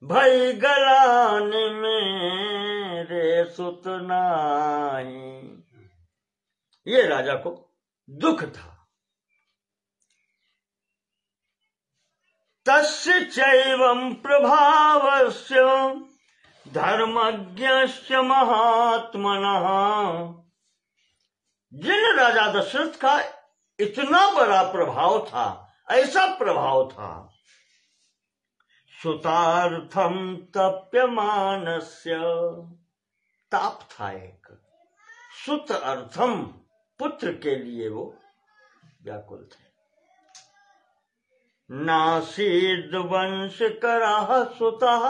भई गलान मेरे सुत नाही, ये राजा को दुख था। तस्य चैवं प्रभावस्य धर्मज्ञस्य महात्मनः। जिन राजा दशरथ का इतना बड़ा प्रभाव था, ऐसा प्रभाव था, सुतार्थम तप्यमानस्य, ताप था एक, सुत अर्थम, पुत्र के लिए वो व्याकुल थे। नासीद वंश कराह सुतः,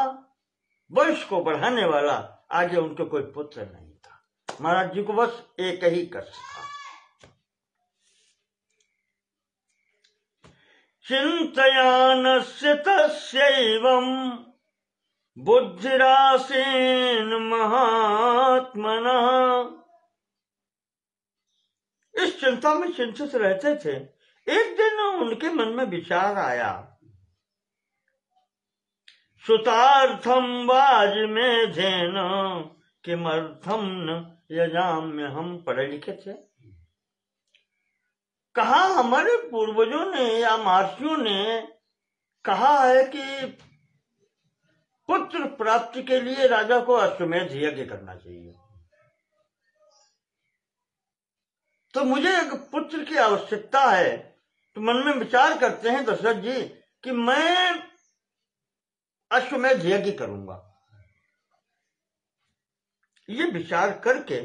वंश को बढ़ाने वाला आगे उनके कोई पुत्र नहीं था। महाराज जी को बस एक ही कष्ट था। चिंतयानस्य तस्यैवं बुद्धिरासीन महात्मनः। इस चिंता में चिंतित रहते थे। एक दिन उनके मन में विचार आया सुतार्थम वाज में धेन किमर्थम न यजाम्य। हम पढ़े लिखे थे, कहा हमारे पूर्वजों ने या महर्षियों ने कहा है कि पुत्र प्राप्ति के लिए राजा को अश्वमेध यज्ञ करना चाहिए। तो मुझे अगर पुत्र की आवश्यकता है तो मन में विचार करते हैं दशरथ जी कि मैं अश्वमेध यज्ञ करूंगा। ये विचार करके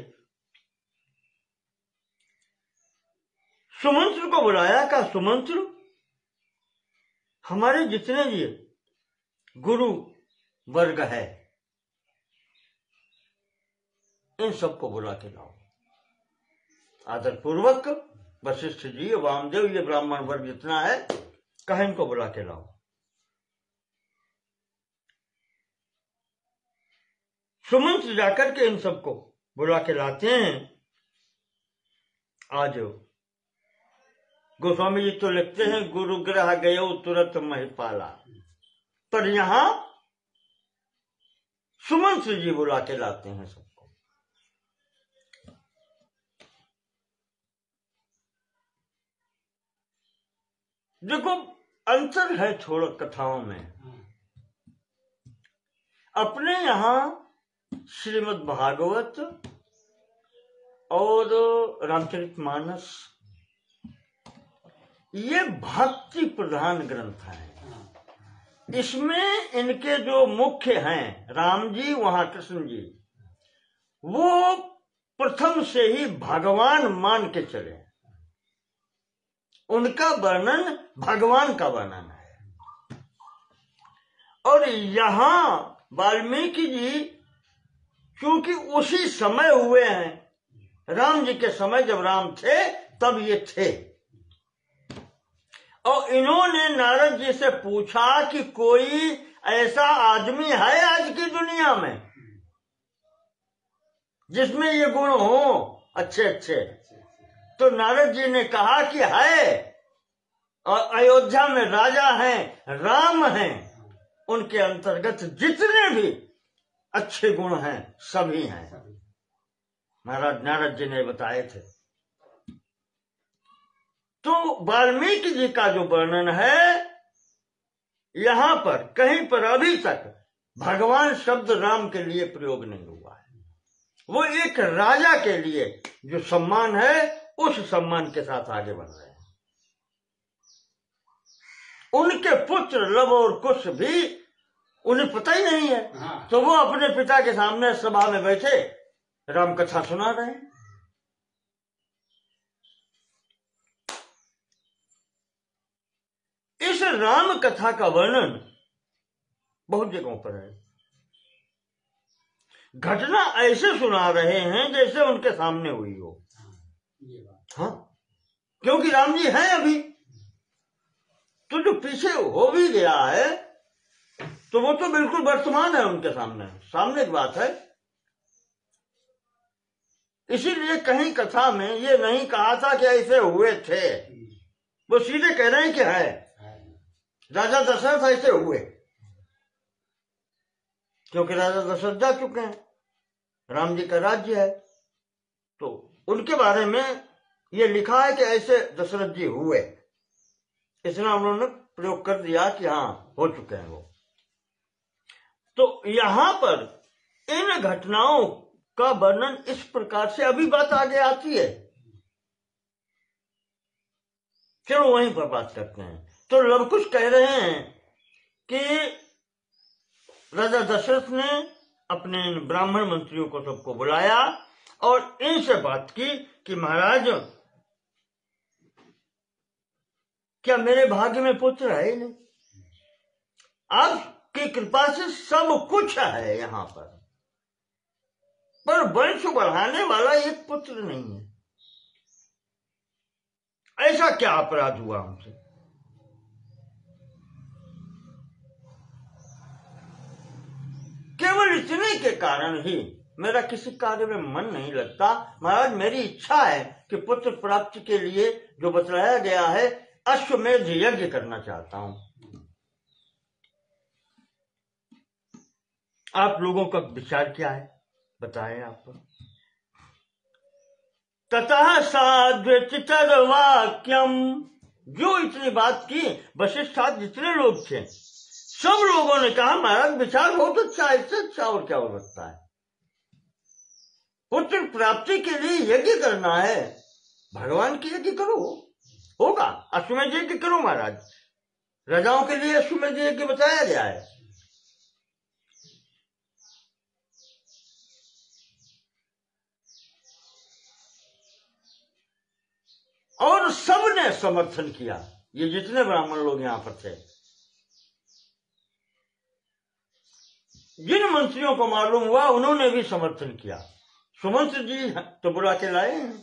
सुमंत्र को बुलाया। कहा सुमंत्र, हमारे जितने ये गुरु वर्ग है इन सबको बुला के लाओ। आदर पूर्वक वशिष्ठ जी, वामदेव, ये ब्राह्मण वर्ग जितना है, कहा इनको बुला के लाओ। सुमंत्र जाकर के इन सबको बुला के लाते हैं। आज गोस्वामी जी तो लिखते हैं गुरु ग्रह गयो तुरंत महिपाला, पर यहां सुमंत्र जी बुला के लाते हैं सबको। देखो अंतर है थोड़ा कथाओं में। अपने यहां श्रीमद् भागवत और रामचरितमानस ये भक्ति प्रधान ग्रंथ हैं। इसमें इनके जो मुख्य हैं राम जी, वहां कृष्ण जी, वो प्रथम से ही भगवान मान के चले। उनका वर्णन भगवान का वर्णन है। और यहां वाल्मीकि जी क्योंकि उसी समय हुए हैं, राम जी के समय जब राम थे तब ये थे। और इन्होंने नारद जी से पूछा कि कोई ऐसा आदमी है आज की दुनिया में जिसमें ये गुण हो अच्छे अच्छे। तो नारद जी ने कहा कि है, और अयोध्या में राजा हैं, राम हैं, उनके अंतर्गत जितने भी अच्छे गुण हैं सभी हैं। महाराज नारद जी ने बताए थे। तो वाल्मीकि जी का जो वर्णन है यहां पर कहीं पर अभी तक भगवान शब्द राम के लिए प्रयोग नहीं हुआ है। वो एक राजा के लिए जो सम्मान है उस सम्मान के साथ आगे बढ़ रहे हैं। उनके पुत्र लव और कुश भी उन्हें पता ही नहीं है। तो वो अपने पिता के सामने सभा में बैठे राम कथा सुना रहे हैं। इस राम कथा का वर्णन बहुत जगहों पर है। घटना ऐसे सुना रहे हैं जैसे उनके सामने हुई हो। हाँ, क्योंकि राम जी हैं अभी, तो जो पीछे हो भी गया है तो वो तो बिल्कुल वर्तमान है उनके सामने, सामने की बात है। इसीलिए कहीं कथा में ये नहीं कहा था कि ऐसे हुए थे, वो सीधे कह रहे हैं कि है राजा दशरथ ऐसे हुए, क्योंकि राजा दशरथ जा चुके हैं, राम जी का राज्य है, तो उनके बारे में ये लिखा है कि ऐसे दशरथ जी हुए। इतना उन्होंने प्रयोग कर दिया कि हाँ हो चुके हैं वो। तो यहां पर इन घटनाओं का वर्णन इस प्रकार से अभी बात आगे आती है। चलो वहीं पर बात करते हैं। तो लवकुश कह रहे हैं कि राजा दशरथ ने अपने ब्राह्मण मंत्रियों को सबको बुलाया और इनसे बात की कि महाराज क्या मेरे भाग्य में पुत्र है ही नहीं? आपकी कृपा से सब कुछ है यहां पर वंश बढ़ाने वाला एक पुत्र नहीं है। ऐसा क्या अपराध हुआ हमसे? केवल इतने के कारण ही मेरा किसी कार्य में मन नहीं लगता। महाराज मेरी इच्छा है कि पुत्र प्राप्ति के लिए जो बतलाया गया है अश्वमेध यज्ञ करना चाहता हूं। आप लोगों का विचार क्या है, बताएं आप। ततः साद्विचितर वाक्यम, जो इतनी बात की वशिष्ठ आदि जितने लोग थे सब लोगों ने कहा महाराज विचार बहुत अच्छा है, इससे अच्छा और क्या हो सकता है। पुत्र प्राप्ति के लिए यज्ञ करना है, भगवान की यज्ञ करो, होगा। अश्वमेध यज्ञ करो महाराज, राजाओं के लिए अश्वमेध यज्ञ बताया गया है। और सबने समर्थन किया, ये जितने ब्राह्मण लोग यहां पर थे। जिन मंत्रियों को मालूम हुआ उन्होंने भी समर्थन किया। सुमंत्र जी तो बुला के लाए हैं,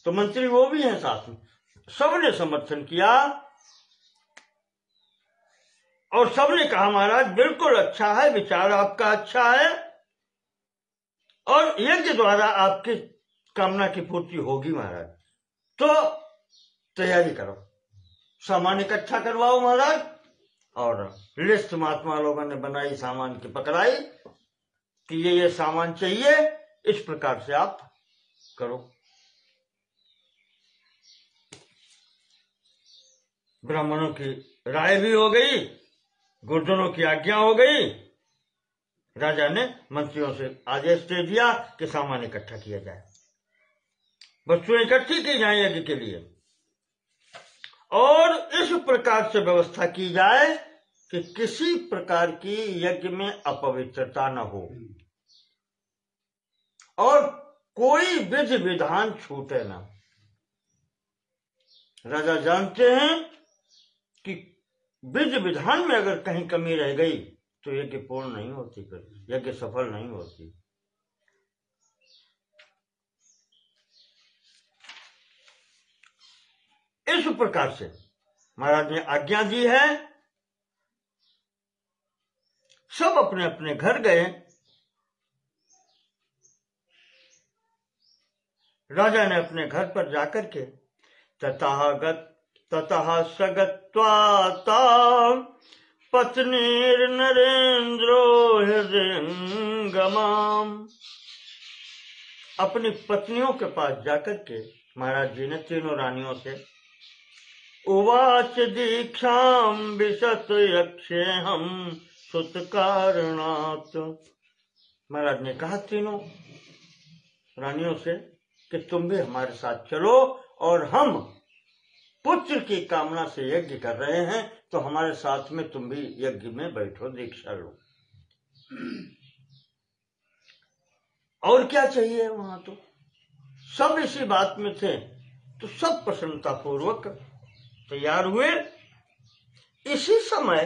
तो मंत्री वो भी हैं साथ में, सबने समर्थन किया। और सबने कहा महाराज बिल्कुल अच्छा है, विचार आपका अच्छा है, और यज्ञ द्वारा आपकी कामना की पूर्ति होगी महाराज। तो तैयारी करो, सामान इकट्ठा करवाओ महाराज। और लिस्ट महात्मा लोगों ने बनाई, सामान की पकड़ाई कि ये सामान चाहिए, इस प्रकार से आप करो। ब्राह्मणों की राय भी हो गई, गुरुजनों की आज्ञा हो गई। राजा ने मंत्रियों से आदेश दे दिया कि सामान इकट्ठा किया जाए, वस्तुएं इकट्ठी की जाए यज्ञ के लिए, और इस प्रकार से व्यवस्था की जाए कि किसी प्रकार की यज्ञ में अपवित्रता न हो और कोई विधि विधान छूटे न। राजा जानते हैं कि विधि विधान में अगर कहीं कमी रह गई तो यज्ञ पूर्ण नहीं होती, फिर यज्ञ सफल नहीं होती। इस प्रकार से महाराज ने आज्ञा दी है। सब अपने अपने घर गए। राजा ने अपने घर पर जाकर के ततः सगत्वा पत्नीर नरेंद्रो हृदयंगमाम, अपनी पत्नियों के पास जाकर के महाराज जी ने तीनों रानियों से उवाच दीक्षाम विशत यक्षे हम सुत कारणात्, महाराज ने कहा तीनों रानियों से कि तुम भी हमारे साथ चलो, और हम पुत्र की कामना से यज्ञ कर रहे हैं, तो हमारे साथ में तुम भी यज्ञ में बैठो, दीक्षा लो। और क्या चाहिए वहां, तो सब इसी बात में थे, तो सब प्रसन्नता पूर्वक तैयार हुए। इसी समय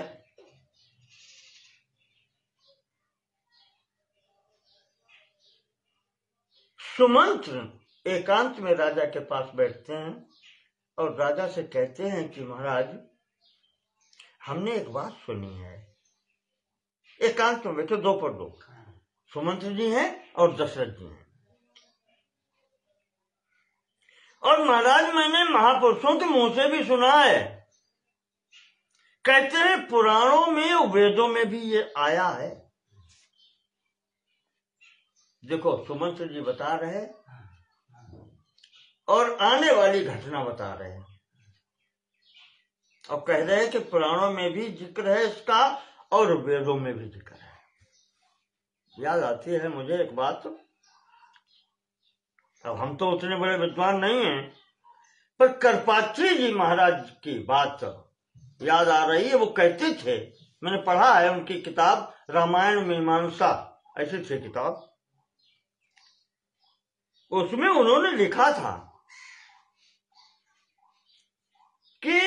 सुमंत्र एकांत में राजा के पास बैठते हैं और राजा से कहते हैं कि महाराज हमने एक बात सुनी है। एकांत में बैठे दो पर दो, सुमंत्र जी हैं और दशरथ जी हैं। और महाराज मैंने महापुरुषों के मुंह से भी सुना है, कहते हैं पुराणों में और वेदों में भी ये आया है। देखो सुमंत्र जी बता रहे और आने वाली घटना बता रहे हैं, और कह रहे हैं कि पुराणों में भी जिक्र है इसका और वेदों में भी जिक्र है। याद आती है मुझे एक बात, अब हम तो उतने बड़े विद्वान नहीं हैं, पर करपात्री जी महाराज की बात याद आ रही है। वो कहते थे, मैंने पढ़ा है उनकी किताब रामायण मीमांसा, ऐसी थी किताब, उसमें उन्होंने लिखा था कि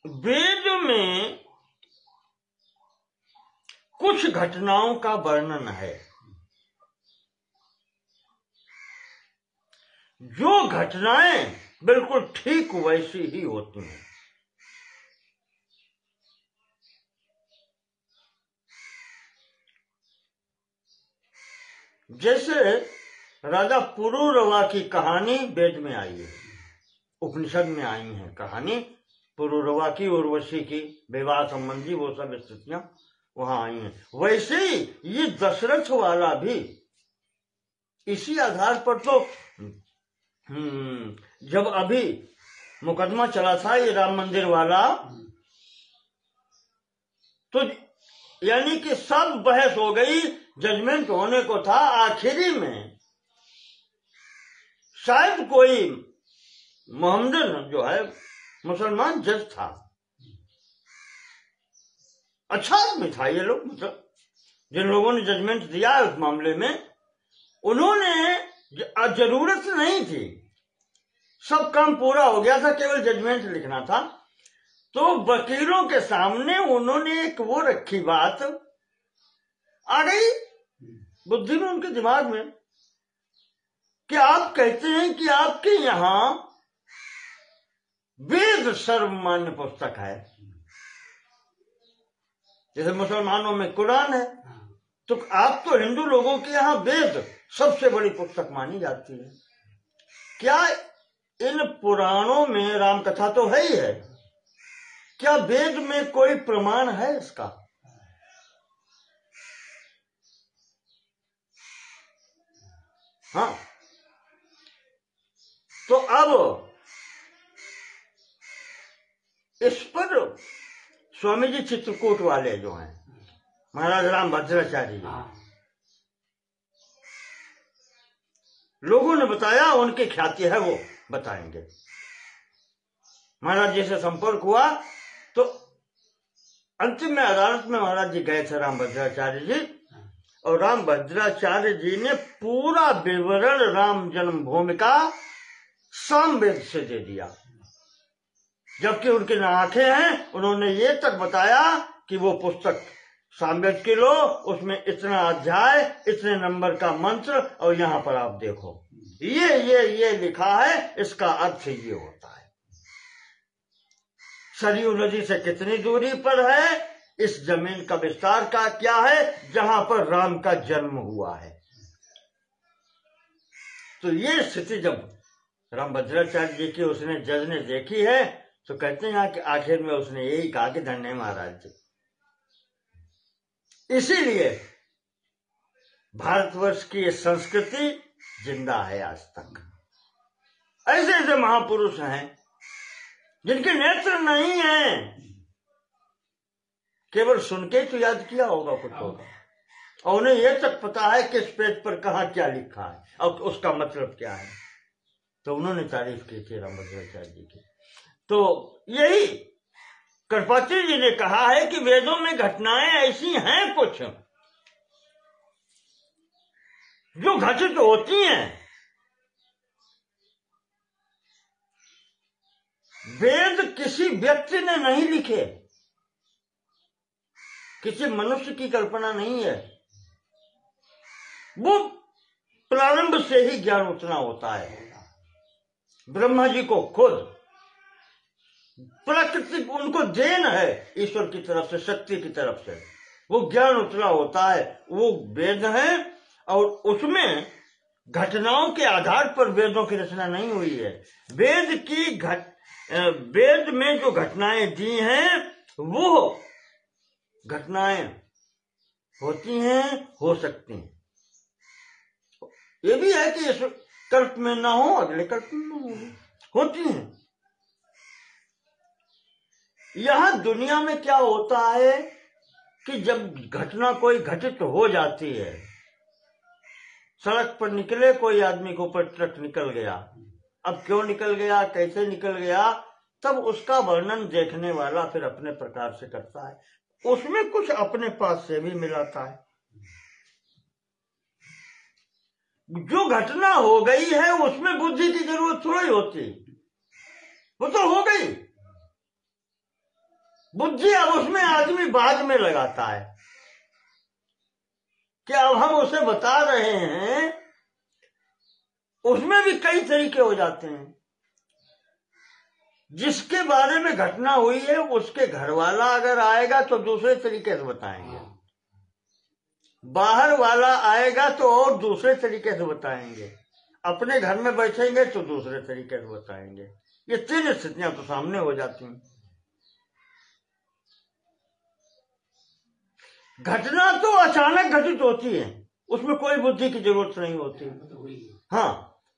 वेद में कुछ घटनाओं का वर्णन है, जो घटनाएं बिल्कुल ठीक वैसी ही होती हैं। जैसे राजा पुरूरवा की कहानी वेद में आई है, उपनिषद में आई है कहानी पुरूरवा की, उर्वशी की विवाह संबंधी वो सब स्थितियां वहां आई हैं। वैसे ही ये दशरथ वाला भी इसी आधार पर तो जब अभी मुकदमा चला था ये राम मंदिर वाला, तो यानी कि सब बहस हो गई, जजमेंट होने को था, आखिरी में शायद कोई मोहम्मदन जो है मुसलमान जज था, अच्छा आदमी था ये लोग, मतलब जिन लोगों ने जजमेंट दिया उस मामले में, उन्होंने जरूरत नहीं थी, सब काम पूरा हो गया था, केवल जजमेंट लिखना था। तो वकीलों के सामने उन्होंने एक वो रखी बात, आ गई बुद्धि में, उनके दिमाग में, कि आप कहते हैं कि आपके यहां वेद सर्वमान्य पुस्तक है, जैसे मुसलमानों में कुरान है, तो आप तो हिंदू लोगों के यहां वेद सबसे बड़ी पुस्तक मानी जाती है, क्या इन पुराणों में राम कथा तो है ही है, क्या वेद में कोई प्रमाण है इसका? हाँ, तो अब इस पर स्वामी जी चित्रकूट वाले जो हैं, महाराज राम भद्राचार्य जी, लोगों ने बताया, उनकी ख्याति है, वो बताएंगे। महाराज जी से संपर्क हुआ तो अंतिम में अदालत में महाराज जी गए थे, राम भद्राचार्य जी, और राम भद्राचार्य जी ने पूरा विवरण राम जन्मभूमि का सामवेद से दे दिया, जबकि उनकी आंखें हैं, उन्होंने ये तक बताया कि वो पुस्तक सामवेद की लो, उसमें इतना अध्याय, इतने नंबर का मंत्र, और यहां पर आप देखो ये लिखा है, इसका अर्थ ये होता है, सरयू नदी से कितनी दूरी पर है, इस जमीन का विस्तार का क्या है, जहां पर राम का जन्म हुआ है। तो ये स्थिति जब राम भद्राचार्य जी की उसने जज ने देखी है, तो कहते हैं कि आखिर में उसने यही कहा कि धन्य महाराज जी। इसीलिए भारतवर्ष की ये संस्कृति जिंदा है आज तक। ऐसे ऐसे महापुरुष हैं जिनके नेत्र नहीं है, केवल सुन के तो याद किया होगा कुछ होगा, और उन्हें यह तक पता है किस पेज पर कहा क्या लिखा है और उसका मतलब क्या है। तो उन्होंने तारीफ की थी राम भद्राचार्य जी की। तो यही करपात्री जी ने कहा है कि वेदों में घटनाएं ऐसी हैं कुछ जो घटित होती हैं, वेद किसी व्यक्ति ने नहीं लिखे, किसी मनुष्य की कल्पना नहीं है, वो प्रारंभ से ही ज्ञान उतना होता है। ब्रह्मा जी को खुद प्रकृति उनको देन है, ईश्वर की तरफ से, शक्ति की तरफ से वो ज्ञान उतना होता है, वो वेद है, और उसमें घटनाओं के आधार पर वेदों की रचना नहीं हुई है। वेद में जो घटनाएं दी हैं वो घटनाएं होती हैं, हो सकती हैं, ये भी है कि इस कल्प में ना हो, अगले कल्प में ना हो, होती हैं। यहां दुनिया में क्या होता है कि जब घटना कोई घटित हो जाती है, सड़क पर निकले कोई आदमी के ऊपर ट्रक निकल गया, अब क्यों निकल गया, कैसे निकल गया, तब उसका वर्णन देखने वाला फिर अपने प्रकार से करता है, उसमें कुछ अपने पास से भी मिलाता है। जो घटना हो गई है उसमें बुद्धि की जरूरत थोड़ी होती, वो तो हो गई, बुद्धि अब उसमें आदमी बाद में लगाता है कि अब हम उसे बता रहे हैं, उसमें भी कई तरीके हो जाते हैं। जिसके बारे में घटना हुई है उसके घर वाला अगर आएगा तो दूसरे तरीके से बताएंगे, बाहर वाला आएगा तो और दूसरे तरीके से बताएंगे, अपने घर में बैठेंगे तो दूसरे तरीके से बताएंगे। ये तीन स्थितियां तो सामने हो जाती हैं। घटना तो अचानक घटित होती है, उसमें कोई बुद्धि की जरूरत नहीं होती। हाँ,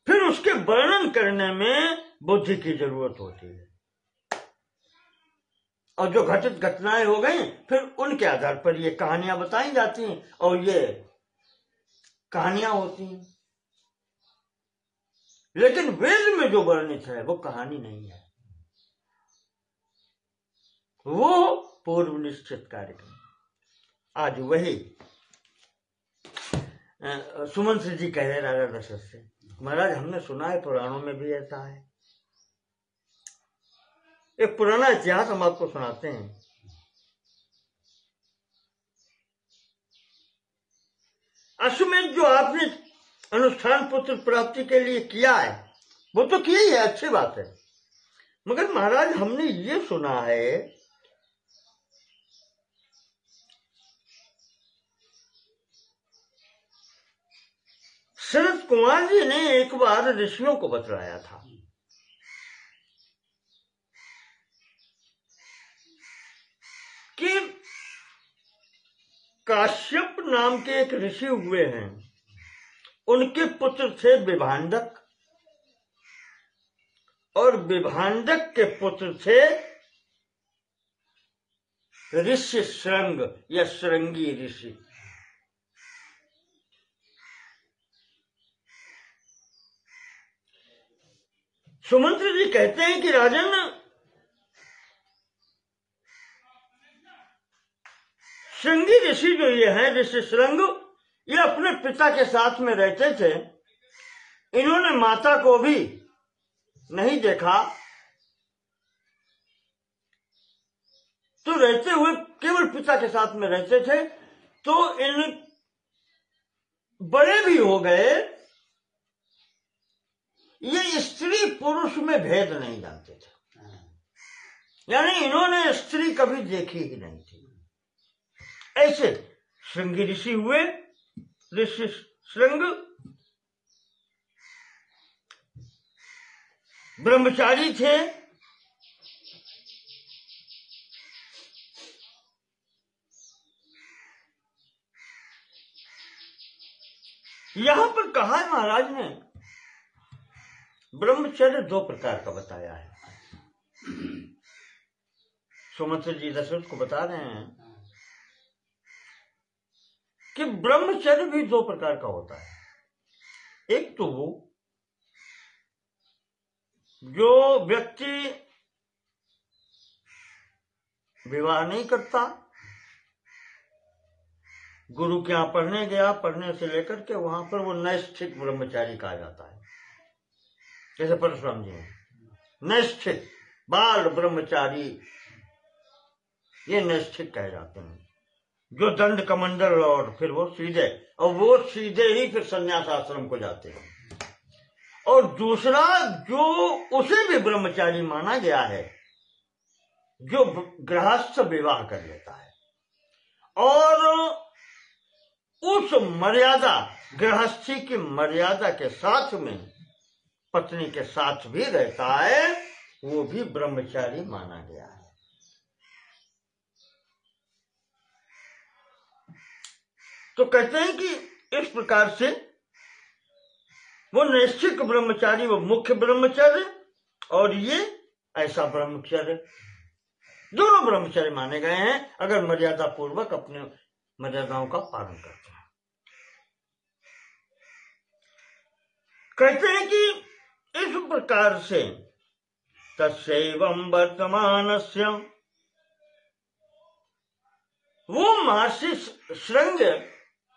फिर उसके वर्णन करने में बुद्धि की जरूरत होती है। और जो घटित घटनाएं हो गई फिर उनके आधार पर ये कहानियां बताई जाती हैं और ये कहानियां होती हैं। लेकिन वेद में जो वर्णित है वो कहानी नहीं है, वो पूर्व निश्चित कार्यक्रम। आज वही सुमंत जी कह रहे राजा दशरथ से, महाराज हमने सुना है पुराणों में भी ऐसा है। एक पुराना इतिहास हम आपको सुनाते हैं। अश्वमेध जो आपने अनुष्ठान पुत्र प्राप्ति के लिए किया है वो तो किया ही है, अच्छी बात है, मगर महाराज हमने ये सुना है शरद कुमार जी ने एक बार ऋषियों को बतलाया था कि काश्यप नाम के एक ऋषि हुए हैं, उनके पुत्र थे विभांडक और विभांडक के पुत्र थे ऋषि श्रृंग या श्रृंगी ऋषि। सुमंत्र जी कहते हैं कि राजन, श्रृंगी ऋषि जो ये हैं ऋषि श्रृंग, ये अपने पिता के साथ में रहते थे। इन्होंने माता को भी नहीं देखा, तो रहते हुए केवल पिता के साथ में रहते थे। तो इन बड़े भी हो गए, ये स्त्री पुरुष में भेद नहीं जानते थे, यानी इन्होंने स्त्री कभी देखी ही नहीं थी। ऐसे श्रृंगी ऋषि हुए, ऋषि श्रृंग ब्रह्मचारी थे। यहां पर कहा है महाराज ने ब्रह्मचर्य दो प्रकार का बताया है। सुमंत्र जी दशरथ को बता रहे हैं कि ब्रह्मचर्य भी दो प्रकार का होता है। एक तो वो जो व्यक्ति विवाह नहीं करता, गुरु के यहां पढ़ने गया, पढ़ने से लेकर के वहां पर वो नैष्ठिक ब्रह्मचारी कहा जाता है। जैसे परशुराम जी नैष्ठिक बाल ब्रह्मचारी, ये नैष्ठिक कहे जाते हैं, जो दंड कमंडल और फिर वो सीधे ही फिर संन्यास आश्रम को जाते हैं। और दूसरा जो उसे भी ब्रह्मचारी माना गया है, जो गृहस्थ विवाह कर लेता है और उस मर्यादा, गृहस्थी की मर्यादा के साथ में पत्नी के साथ भी रहता है, वो भी ब्रह्मचारी माना गया है। तो कहते हैं कि इस प्रकार से वो नैष्ठिक ब्रह्मचारी, वो मुख्य ब्रह्मचर्य, और ये ऐसा ब्रह्मचर्य, दोनों ब्रह्मचर्य माने गए हैं अगर मर्यादा पूर्वक अपने मर्यादाओं का पालन करते हैं। कहते हैं कि इस प्रकार से तस्यैवं वर्तमानस्य, वो महर्षि श्रृंग,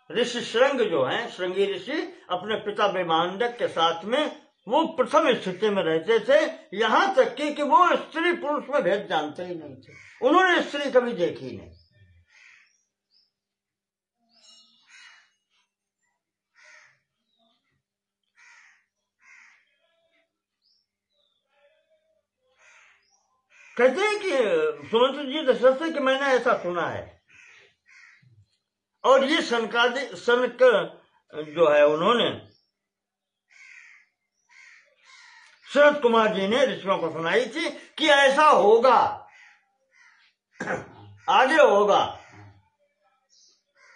ऋषि श्रृंग जो हैं, श्रृंगी ऋषि, अपने पिता विभांडक के साथ में वो प्रथम स्थिति में रहते थे। यहां तक कि वो स्त्री पुरुष में भेद जानते ही नहीं थे, उन्होंने स्त्री कभी देखी नहीं। कहते हैं कि सुमंत्र जी दशरथ से कि मैंने ऐसा सुना है, और ये सनक जो है उन्होंने शरद कुमार जी ने ऋषियों को सुनाई थी कि ऐसा होगा, आगे होगा।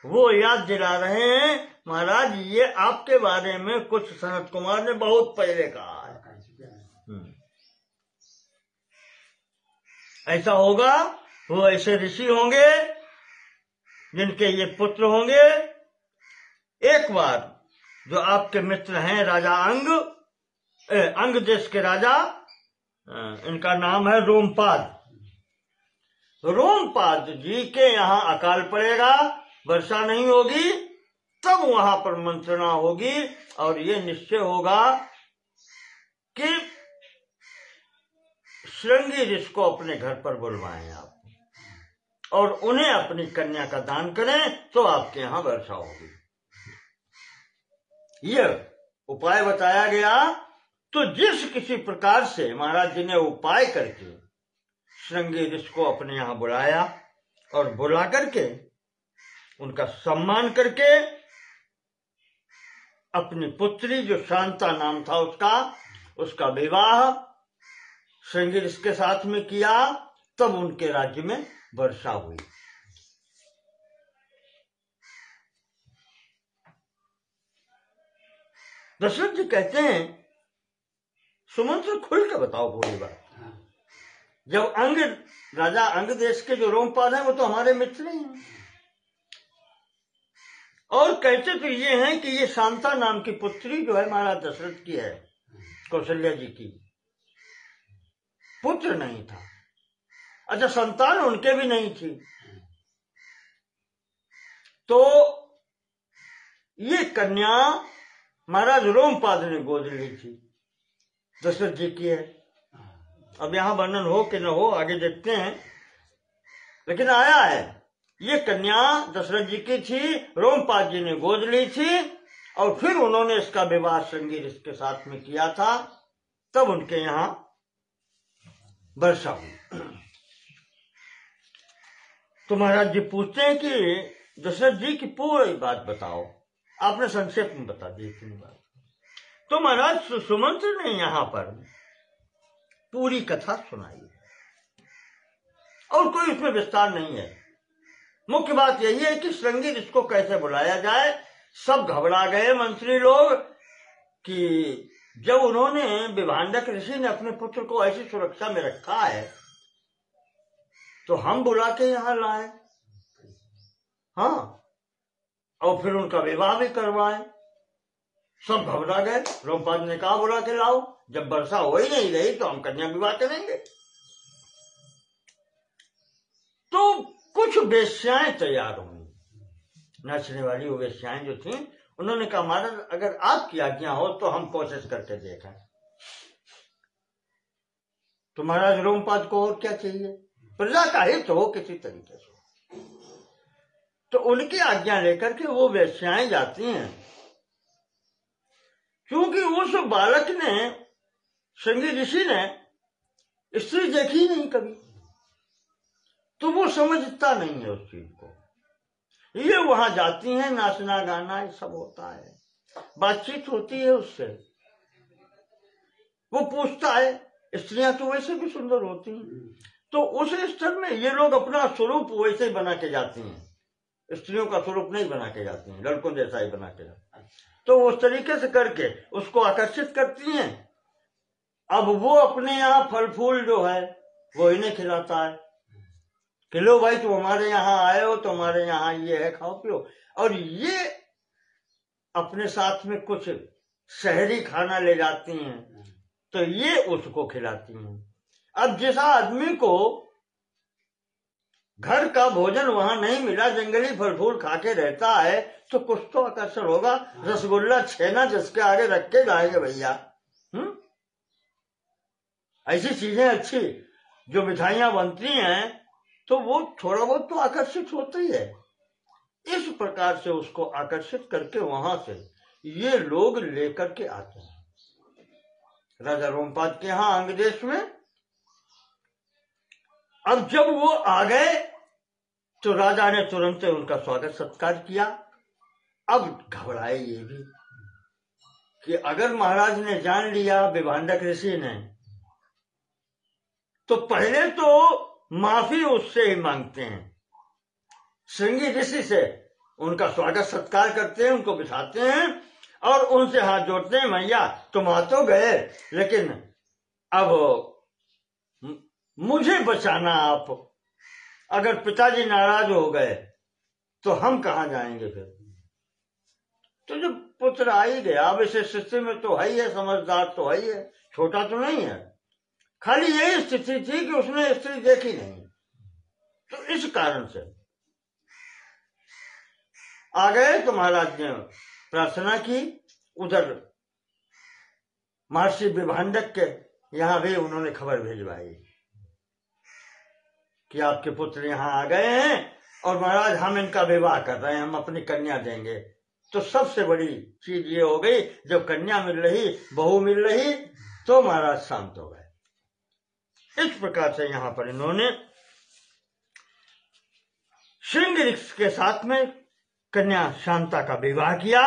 वो याद दिला रहे हैं, महाराज ये आपके बारे में कुछ सनत कुमार ने बहुत पहले कहा है। ऐसा होगा, वो ऐसे ऋषि होंगे जिनके ये पुत्र होंगे। एक बार जो आपके मित्र हैं राजा अंग देश के राजा, इनका नाम है रोमपाद। रोमपाद जी के यहाँ अकाल पड़ेगा, वर्षा नहीं होगी, तब वहां पर मंत्रणा होगी और ये निश्चय होगा कि श्रृंगी ऋषि को अपने घर पर बुलवाएं आप और उन्हें अपनी कन्या का दान करें, तो आपके यहाँ वर्षा होगी। यह उपाय बताया गया। तो जिस किसी प्रकार से महाराज जी ने उपाय करके श्रृंगी ऋषि को अपने यहाँ बुलाया और बुला करके उनका सम्मान करके अपनी पुत्री जो शांता नाम था उसका विवाह श्रृंगी ऋषि के साथ में किया, तब उनके राज्य में वर्षा हुई। दशरथ जी कहते हैं, सुमंत्र खुल के बताओ पूरी बात। जब राजा अंग देश के जो रोमपाद हैं वो तो हमारे मित्र ही हैं, और कहते तो ये हैं कि ये शांता नाम की पुत्री जो है महाराज दशरथ की है, कौशल्या जी की। पुत्र नहीं था, अच्छा संतान उनके भी नहीं थी, तो ये कन्या महाराज रोमपाद ने गोद ली थी, दशरथ जी की है। अब यहां वर्णन हो कि न हो आगे देखते हैं, लेकिन आया है ये कन्या दशरथ जी की थी, रोमपाद जी ने गोद ली थी और फिर उन्होंने इसका विवाह श्रृंगी ऋषि के साथ में किया था, तब उनके यहां वर्षा हुई। तो महाराज जी पूछते हैं कि दशरथ जी की पूरी बात बताओ, आपने संक्षेप में बता दी इतनी बात। तो महाराज सुमंत्र ने यहां पर पूरी कथा सुनाई और कोई उसमें विस्तार नहीं है। मुख्य बात यही है कि श्रृंगी ऋषि को कैसे बुलाया जाए। सब घबरा गए मंत्री लोग कि जब उन्होंने विभांडक ऋषि ने अपने पुत्र को ऐसी सुरक्षा में रखा है तो हम बुला के यहां लाए, हाँ, और फिर उनका विवाह भी करवाए। सब घबरा गए। रोमपाद ने कहा बुला के लाओ, जब वर्षा हो ही नहीं रही तो हम कन्या विवाह करेंगे। तो कुछ वेश्याएं तैयार हुई, नाचने वाली वो वेश्याएं जो थी, उन्होंने कहा महाराज अगर आपकी आज्ञा हो तो हम कोशिश करके देखें। तो महाराज रोमपाद को और क्या चाहिए, प्रजा का हित हो किसी तरीके से। तो उनकी आज्ञा लेकर के वो वेश्याएं जाती हैं। क्योंकि उस बालक ने, श्रृंगी ऋषि ने स्त्री देखी नहीं कभी, तो वो समझता नहीं है उस चीज को। ये वहां जाती हैं, नाचना गाना ये सब होता है, बातचीत होती है उससे, वो पूछता है, स्त्रियां तो वैसे भी सुंदर होती हैं, तो उस स्तर में ये लोग अपना स्वरूप वैसे ही बना के जाती हैं, स्त्रियों का स्वरूप नहीं बना के जाती हैं, लड़कों जैसा ही बना के जाती हैं। तो उस तरीके से करके उसको आकर्षित करती हैं। अब वो अपने यहाँ फल फूल जो है वो इन्हें खिलाता है कि लो भाई तुम हमारे यहाँ आए हो तो हमारे यहाँ ये है, खाओ पियो। और ये अपने साथ में कुछ शहरी खाना ले जाती हैं तो ये उसको खिलाती हैं। अब जिस आदमी को घर का भोजन वहां नहीं मिला, जंगली फल फूल खा के रहता है, तो कुछ तो आकर्षण होगा। रसगुल्ला छेना जिसके आगे रख के जाएंगे भैया, ऐसी चीजें अच्छी जो मिठाइयां बनती हैं तो वो थोड़ा बहुत तो आकर्षित होती है। इस प्रकार से उसको आकर्षित करके वहां से ये लोग लेकर के आते हैं राजा रोमपाद के यहाँ अंग देश में। अब जब वो आ गए तो राजा ने तुरंत उनका स्वागत सत्कार किया। अब घबराए ये भी कि अगर महाराज ने जान लिया विभांडक ऋषि ने, तो पहले तो माफी उससे ही मांगते हैं, श्रृंगी ऋषि से, उनका स्वागत सत्कार करते हैं, उनको बिठाते हैं और उनसे हाथ जोड़ते हैं, मैया तुम आ तो गए, लेकिन अब मुझे बचाना आप। अगर पिताजी नाराज हो गए तो हम कहाँ जाएंगे फिर। तो जब पुत्र आ ही गया, अब इस स्थिति में तो है ही है, समझदार तो है ही है, छोटा तो नहीं है। खाली यही स्थिति थी कि उसने स्त्री देखी नहीं, तो इस कारण से आ गए। तो महाराज ने प्रार्थना की, उधर महर्षि विभांडक के यहां भी उन्होंने खबर भिजवाई कि आपके पुत्र यहां आ गए हैं और महाराज हम इनका विवाह कर रहे हैं, हम अपनी कन्या देंगे। तो सबसे बड़ी चीज ये हो गई, जब कन्या मिल रही, बहू मिल रही, तो महाराज शांत हो गए। इस प्रकार से यहां पर इन्होंने श्रृंग ऋषि के साथ में कन्या शांता का विवाह किया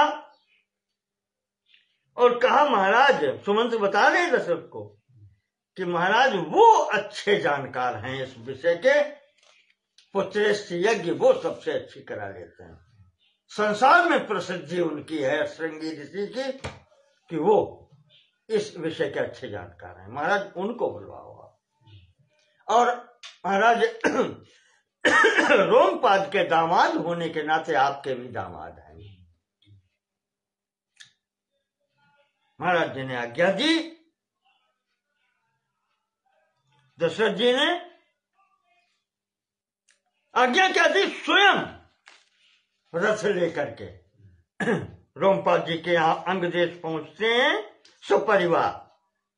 और कहा, महाराज सुमंत्र बता रहे दशरथ को कि महाराज वो अच्छे जानकार हैं इस विषय के, पुत्रेष्टि यज्ञ वो सबसे अच्छी करा लेते हैं। संसार में प्रसिद्धि उनकी है श्रृंगी ऋषि की कि वो इस विषय के अच्छे जानकार हैं। महाराज उनको बुलवाओ। और महाराज रोमपाद के दामाद होने के नाते आपके भी दामाद हैं। महाराज जी ने आज्ञा दी। दशरथ जी ने आज्ञा क्या दी, स्वयं रथ लेकर के रोमपाद जी के यहाँ अंगदेश पहुंचते हैं, सपरिवार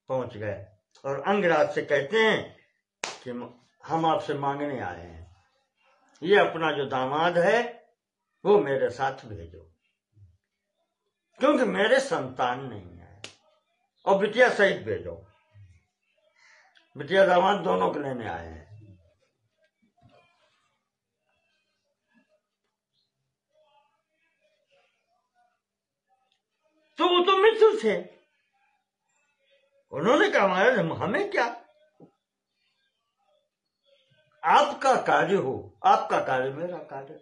पहुंच गए और अंगराज से कहते हैं कि हम आपसे मांगने आए हैं, ये अपना जो दामाद है वो मेरे साथ भेजो, क्योंकि मेरे संतान नहीं है, और बिटिया सहित भेजो। बिटिया दामाद दोनों को लेने आए हैं। तो वो तो मित्र थे, उन्होंने कहा महाराज हमें क्या, आपका कार्य हो, आपका कार्य मेरा कार्य।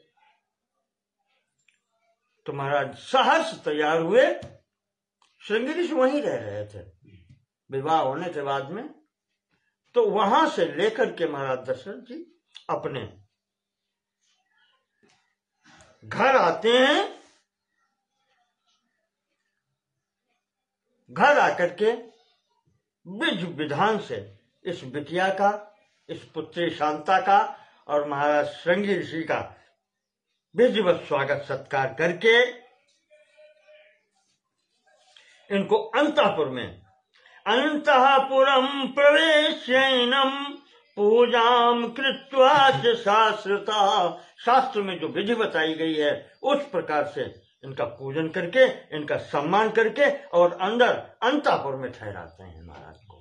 तो महाराज सहर्ष तैयार हुए। श्रृंग ऋषि वहीं रह रहे थे विवाह होने के बाद में, तो वहां से लेकर के महाराज दशरथ जी अपने घर आते हैं। घर आकर के विधि विधान से इस बिटिया का, इस पुत्री शांता का और महाराज श्रृंग ऋषि का विधिवत स्वागत सत्कार करके इनको अंतःपुर में अंतःपुरम प्रवेश्यैनम पूजाम कृत्वा च शास्त्रता, शास्त्र में जो विधि बताई गई है उस प्रकार से इनका पूजन करके, इनका सम्मान करके और अंदर अंतःपुर में ठहराते हैं महाराज को।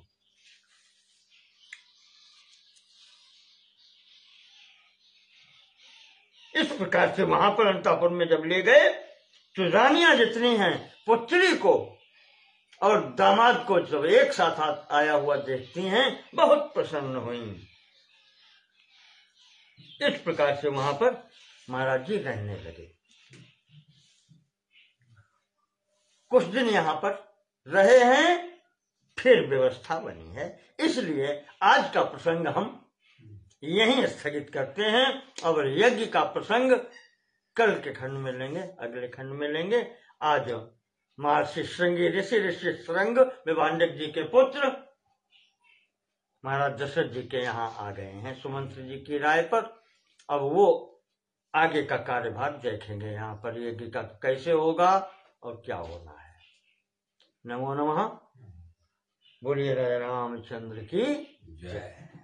इस प्रकार से वहां पर अंतःपुर में जब ले गए तो रानियां जितनी हैं पुत्री को और दामाद को जब एक साथ आया हुआ देखती हैं बहुत प्रसन्न हुई। इस प्रकार से वहां पर महाराज जी रहने लगे। कुछ दिन यहां पर रहे हैं, फिर व्यवस्था बनी है, इसलिए आज का प्रसंग हम यहीं स्थगित करते हैं और यज्ञ का प्रसंग कल के खंड में लेंगे, अगले खंड में लेंगे। आज महर्षि श्रृंगी ऋषि श्रृंग विभांडक जी के पुत्र महाराज दशरथ जी के यहाँ आ गए हैं सुमंत्र जी की राय पर। अब वो आगे का कार्यभार देखेंगे, यहाँ पर यज्ञ का कैसे होगा और क्या होना है। नमो नमः। बोलिए राजा रामचंद्र की जय।